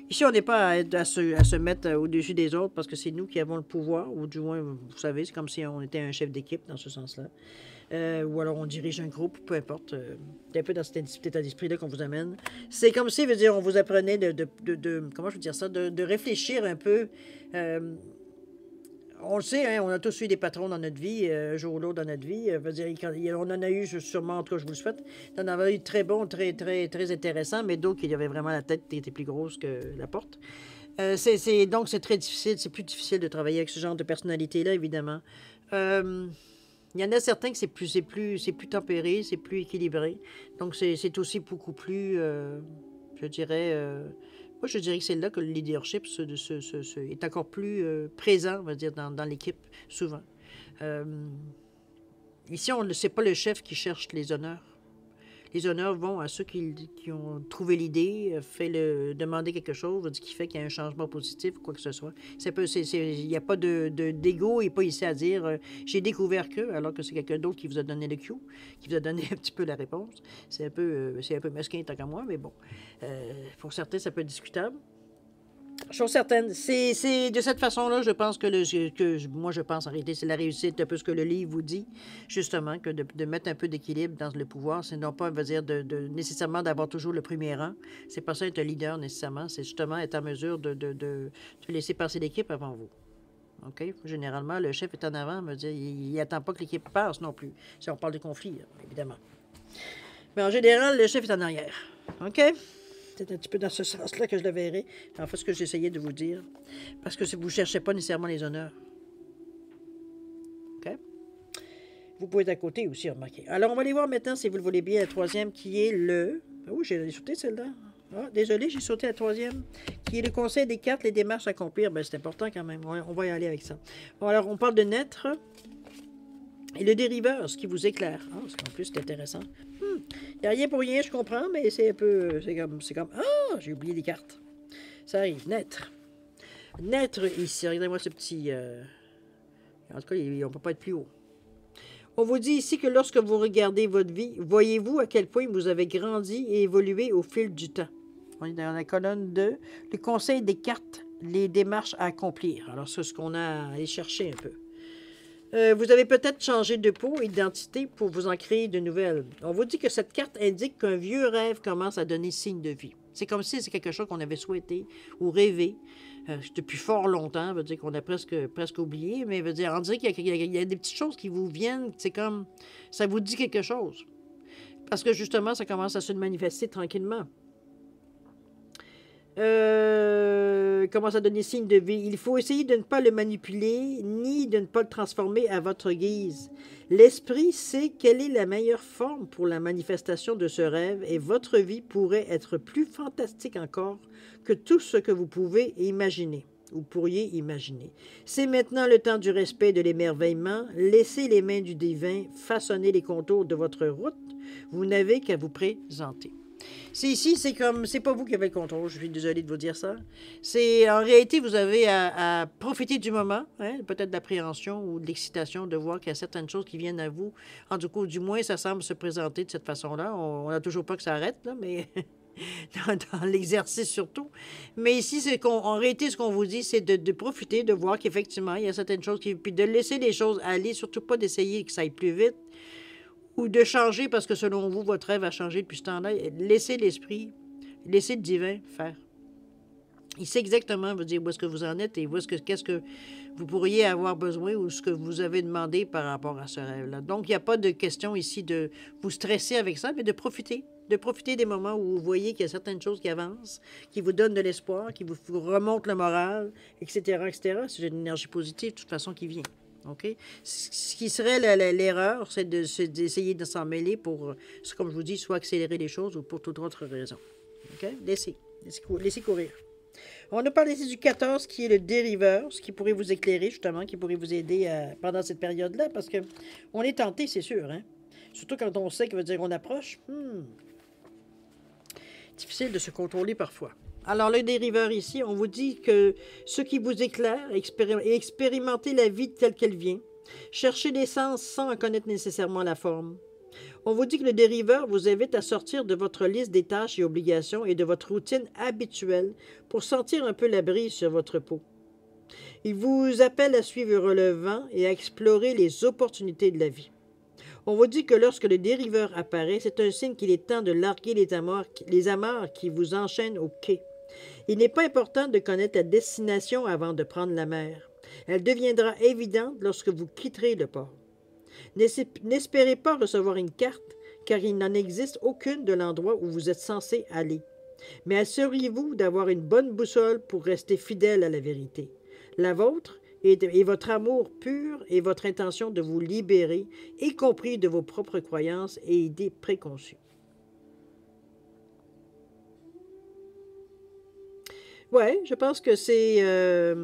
Ici, on n'est pas à se mettre au-dessus des autres parce que c'est nous qui avons le pouvoir, ou du moins, vous savez, c'est comme si on était un chef d'équipe dans ce sens-là. Ou alors on dirige un groupe, peu importe. C'est un peu dans cet état d'esprit-là qu'on vous amène. C'est comme si, veut dire, on vous apprenait comment je veux dire ça, de réfléchir un peu. On le sait, hein, on a tous eu des patrons dans notre vie, un jour ou l'autre dans notre vie. Veut dire, on en a eu sûrement, en tout cas, je vous le souhaite. On en avait eu très bons, très, très, très intéressants, mais d'autres qui avaient vraiment la tête qui était plus grosse que la porte. Donc, c'est très difficile, c'est plus difficile de travailler avec ce genre de personnalité-là, évidemment. Il y en a certains que c'est plus tempéré, c'est plus équilibré. Donc, c'est aussi beaucoup plus, je dirais... moi, je dirais que c'est là que le leadership est encore plus présent, on va dire, dans l'équipe, souvent. Ici, c'est pas le chef qui cherche les honneurs. Les honneurs vont à ceux qui ont trouvé l'idée, demander quelque chose, qui fait qu'il y a un changement positif ou quoi que ce soit. Il n'y a pas d'ego, il n'est pas ici à dire j'ai découvert que, alors que c'est quelqu'un d'autre qui vous a donné le cue, qui vous a donné un petit peu la réponse. C'est un peu mesquin tant qu'à moi, mais bon. Pour certains, ça peut être discutable. Chose certaine, c'est de cette façon-là, je pense moi, je pense en réalité, c'est la réussite, un peu ce que le livre vous dit, justement, que de mettre un peu d'équilibre dans le pouvoir, c'est non pas, on va dire, nécessairement d'avoir toujours le premier rang. C'est pas ça être un leader, nécessairement. C'est justement être en mesure de laisser passer l'équipe avant vous. OK? Généralement, le chef est en avant, me dire, il n'attend pas que l'équipe passe non plus. Si on parle de conflit, évidemment. Mais en général, le chef est en arrière. OK? C'est un petit peu dans ce sens-là que je le verrai. En fait, ce que j'essayais de vous dire. Parce que vous ne cherchez pas nécessairement les honneurs. OK? Vous pouvez être à côté aussi, remarquer. Alors, on va aller voir maintenant, si vous le voulez bien, la troisième, qui est le... Ah oui, j'ai sauté celle-là. Ah, désolé, j'ai sauté la troisième, qui est le conseil des cartes, les démarches à accomplir. Ben, c'est important quand même. On va y aller avec ça. Bon, alors, on parle de naître. Et le dériveur, ce qui vous éclaire. Ah, en plus, c'est intéressant. Il n'y a rien pour rien, je comprends, mais c'est un peu... C'est comme... Ah, j'ai oublié des cartes. Ça arrive. Naître. Naître ici. Regardez-moi ce petit... En tout cas, on ne peut pas être plus haut. On vous dit ici que lorsque vous regardez votre vie, voyez-vous à quel point vous avez grandi et évolué au fil du temps. On est dans la colonne 2. Le conseil des cartes, les démarches à accomplir. Alors, c'est ce qu'on a à aller chercher un peu. Vous avez peut-être changé de peau et d'identité pour vous en créer de nouvelles. On vous dit que cette carte indique qu'un vieux rêve commence à donner signe de vie. C'est comme si c'est quelque chose qu'on avait souhaité ou rêvé depuis fort longtemps. Veut dire qu'on a presque oublié, mais veut dire, on dirait qu'il y a des petites choses qui vous viennent, c'est comme, ça vous dit quelque chose. Parce que justement, ça commence à se manifester tranquillement. Commence à donner signe de vie. Il faut essayer de ne pas le manipuler, ni de ne pas le transformer à votre guise. L'esprit sait quelle est la meilleure forme pour la manifestation de ce rêve et votre vie pourrait être plus fantastique encore que tout ce que vous pouvez imaginer ou pourriez imaginer. C'est maintenant le temps du respect et de l'émerveillement. Laissez les mains du divin façonner les contours de votre route. Vous n'avez qu'à vous présenter. C'est pas vous qui avez le contrôle, je suis désolée de vous dire ça. En réalité, vous avez à profiter du moment, hein, peut-être d'appréhension ou de l'excitation de voir qu'il y a certaines choses qui viennent à vous. En tout cas, du moins, ça semble se présenter de cette façon-là. On n'a toujours pas que ça arrête, là, mais dans l'exercice surtout. Mais ici, en réalité, ce qu'on vous dit, c'est de profiter, de voir qu'effectivement, il y a certaines choses puis de laisser les choses aller, surtout pas d'essayer que ça aille plus vite. Ou de changer parce que selon vous, votre rêve a changé depuis ce temps-là. Laissez l'esprit, laissez le divin faire. Il sait exactement vous dire où est-ce que vous en êtes et qu'est-ce que vous pourriez avoir besoin ou ce que vous avez demandé par rapport à ce rêve-là. Donc, il n'y a pas de question ici de vous stresser avec ça, mais de profiter. De profiter des moments où vous voyez qu'il y a certaines choses qui avancent, qui vous donnent de l'espoir, qui vous remontent le moral, etc., etc. C'est une énergie positive, de toute façon, qui vient. OK? Ce qui serait l'erreur, c'est d'essayer de s'en mêler pour, comme je vous dis, soit accélérer les choses ou pour toute autre raison. OK? Laissez courir. On a parlé ici du 14, qui est le dériveur, ce qui pourrait vous éclairer, justement, qui pourrait vous aider pendant cette période-là, parce que on est tenté, c'est sûr, hein? Surtout quand on sait que veut dire qu'on approche. Difficile de se contrôler parfois. Alors, le dériveur ici, on vous dit que ce qui vous éclaire, expérimentez la vie telle qu'elle vient. Cherchez l'essence sans en connaître nécessairement la forme. On vous dit que le dériveur vous invite à sortir de votre liste des tâches et obligations et de votre routine habituelle pour sentir un peu la brise sur votre peau. Il vous appelle à suivre le vent et à explorer les opportunités de la vie. On vous dit que lorsque le dériveur apparaît, c'est un signe qu'il est temps de larguer les amarres qui vous enchaînent au quai. Il n'est pas important de connaître la destination avant de prendre la mer. Elle deviendra évidente lorsque vous quitterez le port. N'espérez pas recevoir une carte, car il n'en existe aucune de l'endroit où vous êtes censé aller. Mais assurez-vous d'avoir une bonne boussole pour rester fidèle à la vérité. La vôtre et votre amour pur et votre intention de vous libérer, y compris de vos propres croyances et idées préconçues. Oui, je pense que c'est...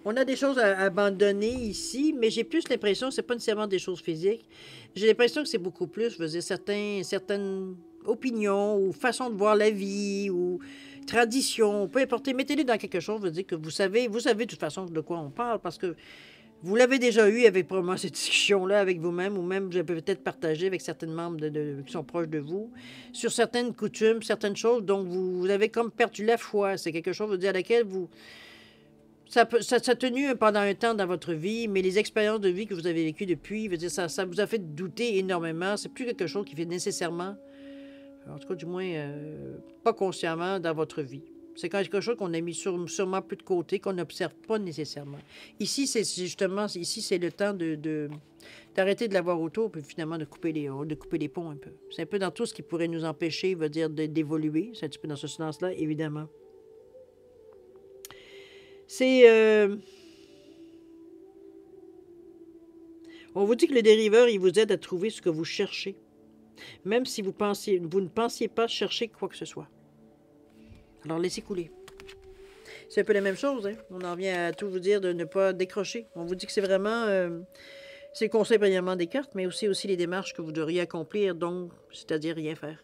On a des choses à abandonner ici, mais j'ai plus l'impression que ce n'est pas nécessairement des choses physiques. J'ai l'impression que c'est beaucoup plus, je veux dire, certaines opinions ou façons de voir la vie ou traditions, peu importe. Mettez-les dans quelque chose, je veux dire que vous savez de toute façon de quoi on parle parce que vous l'avez déjà eu avec probablement cette discussion-là avec vous-même ou même vous avez peut-être partagé avec certains membres qui sont proches de vous sur certaines coutumes, certaines choses dont vous avez comme perdu la foi. C'est quelque chose, je veux dire, à laquelle vous... Ça a tenu pendant un temps dans votre vie, mais les expériences de vie que vous avez vécues depuis, veut dire, ça vous a fait douter énormément. C'est plus quelque chose qui fait nécessairement, en tout cas du moins pas consciemment dans votre vie. C'est quelque chose qu'on a mis sûrement plus de côté, qu'on n'observe pas nécessairement. Ici, c'est justement, ici, c'est le temps d'arrêter de l'avoir autour, puis finalement de couper les ponts un peu. C'est un peu dans tout ce qui pourrait nous empêcher, veut dire, d'évoluer. C'est un petit peu dans ce sens-là, évidemment. C'est... On vous dit que le dériveur, il vous aide à trouver ce que vous cherchez, même si vous ne pensiez pas chercher quoi que ce soit. Alors, laissez couler. C'est un peu la même chose, hein? On en vient à tout vous dire de ne pas décrocher. On vous dit que c'est vraiment... c'est le conseil premièrement des cartes, mais aussi les démarches que vous devriez accomplir, donc, c'est-à-dire rien faire.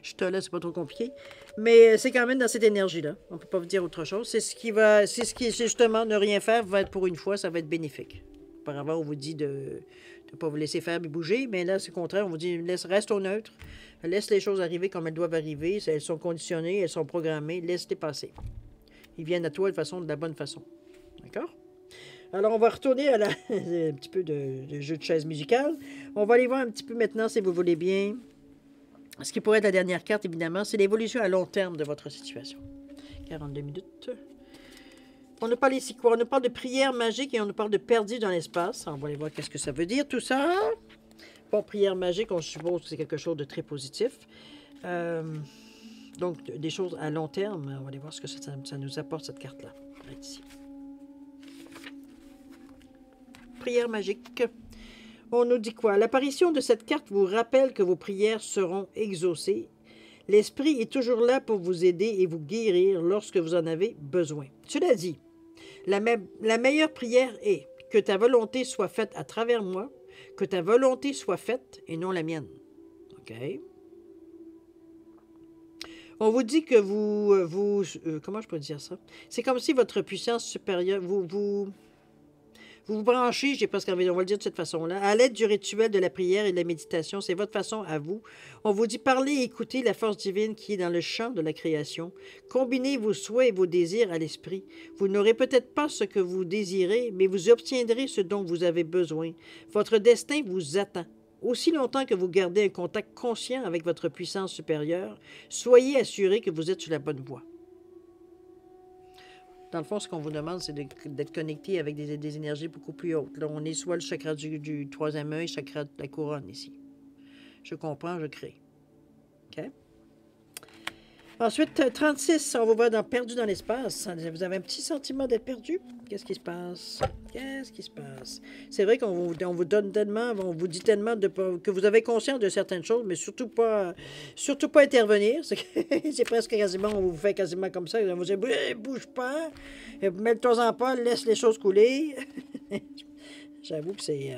Je te laisse, c'est pas trop compliqué. Mais c'est quand même dans cette énergie-là. On ne peut pas vous dire autre chose. C'est justement, ne rien faire va être pour une fois, ça va être bénéfique. Auparavant, on vous dit de ne pas vous laisser faire et bouger, mais là, c'est le contraire. On vous dit, reste au neutre. Laisse les choses arriver comme elles doivent arriver. Elles sont conditionnées, elles sont programmées. Laisse-les passer. Ils viennent à toi de la bonne façon. D'accord? Alors, on va retourner à un petit peu de jeu de chaise musicale. On va aller voir un petit peu maintenant, si vous voulez bien. Ce qui pourrait être la dernière carte, évidemment, c'est l'évolution à long terme de votre situation. 42 minutes. On nous parle ici quoi? On nous parle de prière magique et on nous parle de perdu dans l'espace. On va aller voir qu'est-ce que ça veut dire, tout ça. Bon, prière magique, on suppose que c'est quelque chose de très positif. Donc, des choses à long terme. On va aller voir ce que ça nous apporte, cette carte-là. Ici. Prière magique. On nous dit quoi? L'apparition de cette carte vous rappelle que vos prières seront exaucées. L'Esprit est toujours là pour vous aider et vous guérir lorsque vous en avez besoin. Cela dit, la meilleure prière est que ta volonté soit faite à travers moi, que ta volonté soit faite et non la mienne. OK? On vous dit que comment je peux dire ça? C'est comme si votre puissance supérieure, vous branchez, j'ai presque envie, on va le dire de cette façon-là, à l'aide du rituel de la prière et de la méditation. C'est votre façon à vous. On vous dit parler et écouter la force divine qui est dans le champ de la création. Combinez vos souhaits et vos désirs à l'esprit. Vous n'aurez peut-être pas ce que vous désirez, mais vous obtiendrez ce dont vous avez besoin. Votre destin vous attend. Aussi longtemps que vous gardez un contact conscient avec votre puissance supérieure, soyez assurés que vous êtes sur la bonne voie. Dans le fond, ce qu'on vous demande, c'est d'être connecté avec des énergies beaucoup plus hautes. Là, on est soit le chakra du troisième œil, chakra de la couronne ici. Je comprends, je crée. OK? Ensuite, 36, on va voir dans Perdu dans l'espace. Vous avez un petit sentiment d'être perdu? Qu'est-ce qui se passe? Qu'est-ce qui se passe? C'est vrai qu'on vous donne tellement, on vous dit tellement que vous avez conscience de certaines choses, mais surtout pas intervenir. C'est presque quasiment, on vous fait quasiment comme ça. On vous dit, bouge pas, mets-toi en pas, laisse les choses couler. J'avoue que c'est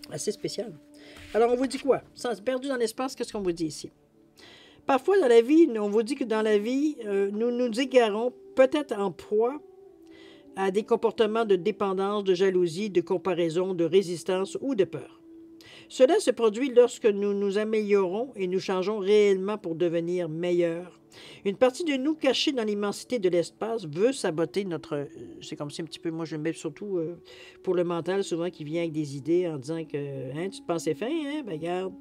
assez spécial. Alors, on vous dit quoi? Perdu dans l'espace, qu'est-ce qu'on vous dit ici? Parfois, dans la vie, on vous dit que dans la vie, nous nous égarons peut-être en proie à des comportements de dépendance, de jalousie, de comparaison, de résistance ou de peur. Cela se produit lorsque nous nous améliorons et nous changeons réellement pour devenir meilleurs. Une partie de nous cachée dans l'immensité de l'espace veut saboter notre... C'est comme si un petit peu, moi je le mets surtout pour le mental, souvent qui vient avec des idées en disant que hein, tu te pensais fin, hein? Ben regarde,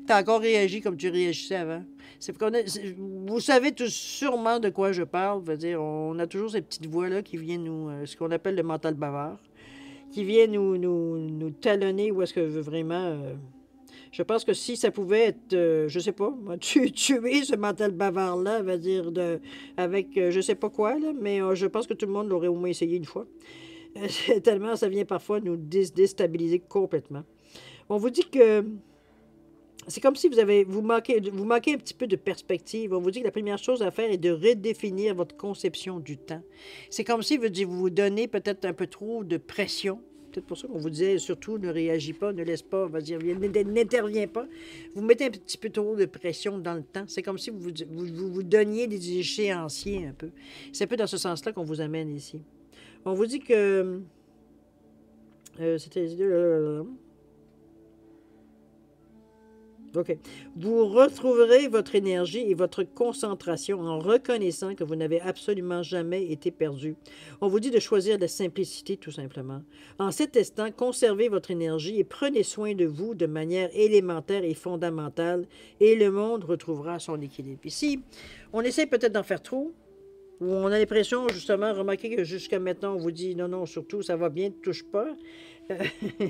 t'as encore réagi comme tu réagissais avant. Vous savez tous sûrement de quoi je parle. Veut dire, on a toujours ces petites voix-là qui viennent nous... ce qu'on appelle le mental bavard, qui vient nous talonner où est-ce que vraiment... je pense que si ça pouvait être, je sais pas, tuer ce mental bavard-là, va dire, avec je sais pas quoi, là, mais je pense que tout le monde l'aurait au moins essayé une fois. Tellement ça vient parfois nous déstabiliser complètement. On vous dit que c'est comme si vous manquez un petit peu de perspective. On vous dit que la première chose à faire est de redéfinir votre conception du temps. C'est comme si vous vous donnez peut-être un peu trop de pression. Peut-être pour ça qu'on vous disait surtout ne réagis pas, ne laisse pas, va dire, n'interviens pas. Vous mettez un petit peu trop de pression dans le temps. C'est comme si vous donniez des échéanciers un peu. C'est un peu dans ce sens-là qu'on vous amène ici. On vous dit que c'était... OK. Vous retrouverez votre énergie et votre concentration en reconnaissant que vous n'avez absolument jamais été perdu. On vous dit de choisir la simplicité, tout simplement. En cet instant, conservez votre énergie et prenez soin de vous de manière élémentaire et fondamentale, et le monde retrouvera son équilibre. Ici, on essaie peut-être d'en faire trop, ou on a l'impression, justement, remarquez que jusqu'à maintenant, on vous dit non, non, surtout, ça va bien, ne touche pas.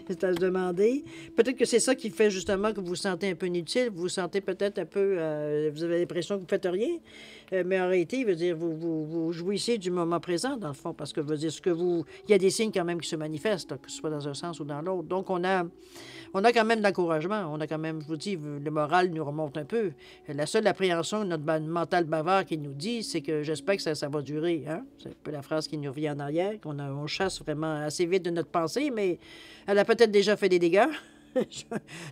C'est à se demander. Peut-être que c'est ça qui fait justement que vous vous sentez un peu inutile, vous vous sentez peut-être un peu, vous avez l'impression que vous ne faites rien, mais en réalité, veut dire, vous jouissez du moment présent, dans le fond, parce que veut dire, il y a des signes quand même qui se manifestent, là, que ce soit dans un sens ou dans l'autre. Donc, on a quand même de l'encouragement, on a quand même, je vous dis, le moral nous remonte un peu. La seule appréhension de notre mental bavard qui nous dit, c'est que j'espère que ça va durer. Hein? C'est un peu la phrase qui nous revient en arrière, on chasse vraiment assez vite de notre pensée, mais elle a peut-être déjà fait des dégâts.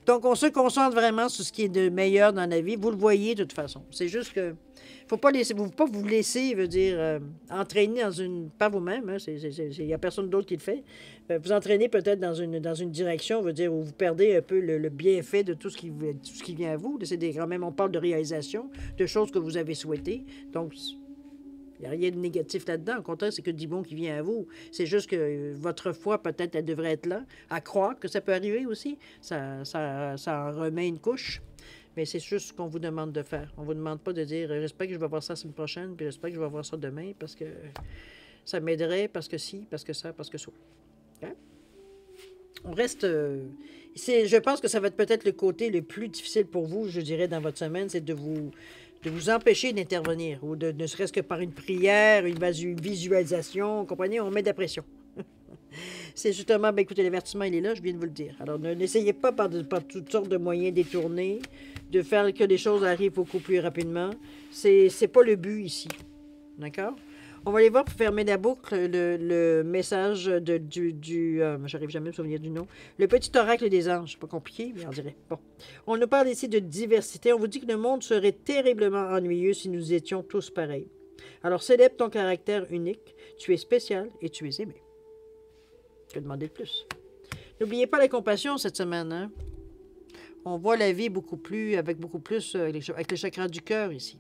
Donc, on se concentre vraiment sur ce qui est de meilleur dans la vie. Vous le voyez de toute façon. C'est juste que faut pas vous laisser, veut dire, entraîner pas vous-même. Hein, il n'y a personne d'autre qui le fait. Vous entraînez peut-être dans une direction, veut dire, où vous perdez un peu le bienfait de tout ce qui vient à vous. Quand même, on parle de réalisation, de choses que vous avez souhaitées. Donc, il n'y a rien de négatif là-dedans. Au contraire, c'est que du bon qui vient à vous. C'est juste que votre foi, peut-être, elle devrait être là, à croire que ça peut arriver aussi. Ça en remet une couche. Mais c'est juste ce qu'on vous demande de faire. On ne vous demande pas de dire j'espère que je vais voir ça la semaine prochaine, puis j'espère que je vais voir ça demain, parce que ça m'aiderait, parce que si, parce que ça, parce que ça. Hein? On reste. Je pense que ça va être peut-être le côté le plus difficile pour vous, je dirais, dans votre semaine, c'est de vous empêcher d'intervenir, ou ne serait-ce que par une prière, une visualisation, vous comprenez, on met de la pression. C'est justement, ben écoutez, l'avertissement, il est là, je viens de vous le dire. Alors, n'essayez pas par toutes sortes de moyens détournés de faire que les choses arrivent beaucoup plus rapidement. C'est pas le but ici. D'accord? On va aller voir pour fermer la boucle le message j'arrive jamais à me souvenir du nom. Le petit oracle des anges. C'est pas compliqué, mais on dirait. Bon. On nous parle ici de diversité. On vous dit que le monde serait terriblement ennuyeux si nous étions tous pareils. Alors, célèbre ton caractère unique. Tu es spécial et tu es aimé. Que demander de plus? N'oubliez pas la compassion cette semaine. Hein? On voit la vie avec beaucoup plus avec le chakra du cœur ici.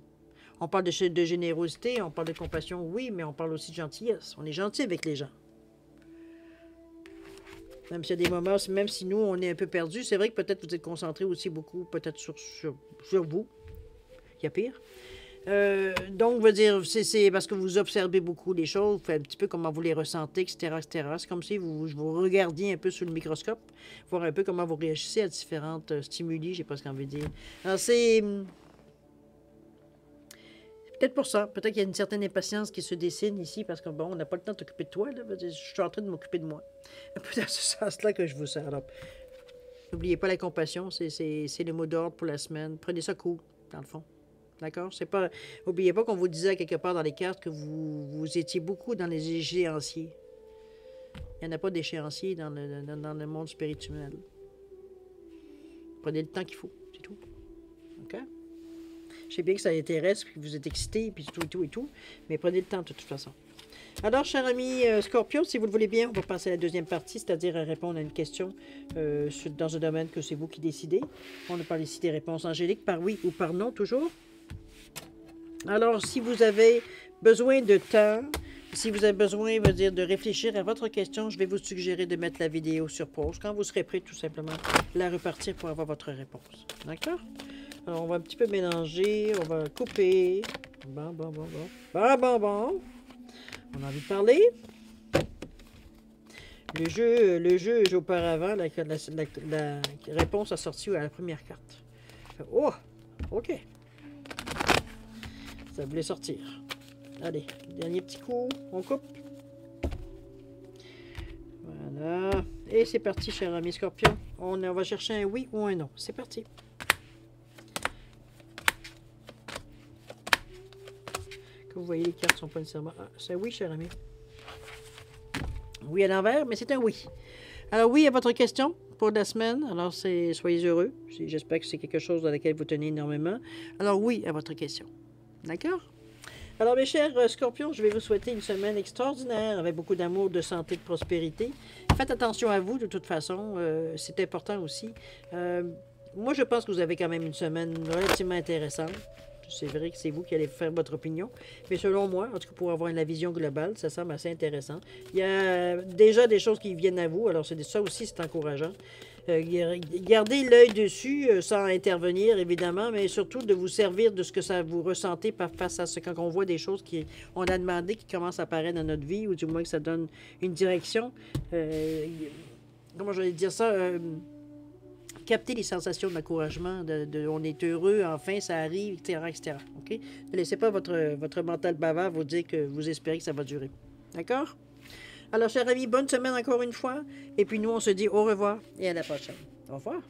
On parle de générosité, on parle de compassion, oui, mais on parle aussi de gentillesse. On est gentil avec les gens. Même s'il y a des moments, même si nous, on est un peu perdus, c'est vrai que peut-être vous êtes concentrés aussi beaucoup, peut-être sur vous. Il y a pire. Donc, veut dire, c'est parce que vous observez beaucoup les choses, vous faites un petit peu comment vous les ressentez, etc., etc. C'est comme si vous regardiez un peu sous le microscope, voir un peu comment vous réagissez à différentes stimuli, j'ai pas ce qu'on veut dire. Alors, c'est peut-être pour ça. Peut-être qu'il y a une certaine impatience qui se dessine ici, parce que, bon, on n'a pas le temps de t'occuper de toi, là. Je suis en train de m'occuper de moi. Un peu dans ce sens-là que je vous sers. Alors, n'oubliez pas la compassion, c'est le mot d'ordre pour la semaine. Prenez ça cool, dans le fond. D'accord? C'est pas. N'oubliez pas qu'on vous disait quelque part dans les cartes que vous étiez beaucoup dans les échéanciers. Il n'y en a pas d'échéancier dans le monde spirituel. Prenez le temps qu'il faut, c'est tout. OK? Je sais bien que ça intéresse, puis que vous êtes excité, puis tout et tout et tout. Mais prenez le temps de toute façon. Alors, cher ami Scorpio, si vous le voulez bien, on va passer à la deuxième partie, c'est-à-dire à répondre à une question dans un domaine que c'est vous qui décidez. On a parlé ici des réponses angéliques, par oui ou par non, toujours. Alors, si vous avez besoin de temps, si vous avez besoin, veut dire, de réfléchir à votre question, je vais vous suggérer de mettre la vidéo sur pause. Quand vous serez prêt, tout simplement, la repartir pour avoir votre réponse. D'accord? Alors, on va un petit peu mélanger, on va couper. Bon. On a envie de parler. Le jeu auparavant, la réponse a sorti à la première carte. Oh, OK. Ça voulait sortir. Allez, dernier petit coup, on coupe. Voilà. Et c'est parti, cher ami Scorpion. On va chercher un oui ou un non. C'est parti. Comme vous voyez, les cartes ne sont pas nécessairement... Ah, c'est un oui, cher ami. Oui à l'envers, mais c'est un oui. Alors oui à votre question pour la semaine. Alors soyez heureux. J'espère que c'est quelque chose dans lequel vous tenez énormément. Alors oui à votre question. D'accord? Alors mes chers Scorpions, je vais vous souhaiter une semaine extraordinaire avec beaucoup d'amour, de santé, de prospérité. Faites attention à vous de toute façon. C'est important aussi. Moi, je pense que vous avez quand même une semaine relativement intéressante. C'est vrai que c'est vous qui allez faire votre opinion. Mais selon moi, en tout cas pour avoir la vision globale, ça semble assez intéressant. Il y a déjà des choses qui viennent à vous. Alors ça aussi, c'est encourageant. Gardez l'œil dessus sans intervenir, évidemment, mais surtout de vous servir de ce que ça vous ressentez face à ce quand on voit des choses qu'on a demandé qui commencent à apparaître dans notre vie, ou du moins que ça donne une direction. Comment je vais dire ça? Capter les sensations d'encouragement, on est heureux, enfin, ça arrive, etc., etc. OK? Ne laissez pas votre mental bavard vous dire que vous espérez que ça va durer. D'accord? Alors, chers amis, bonne semaine encore une fois. Et puis nous, on se dit au revoir et à la prochaine. Au revoir.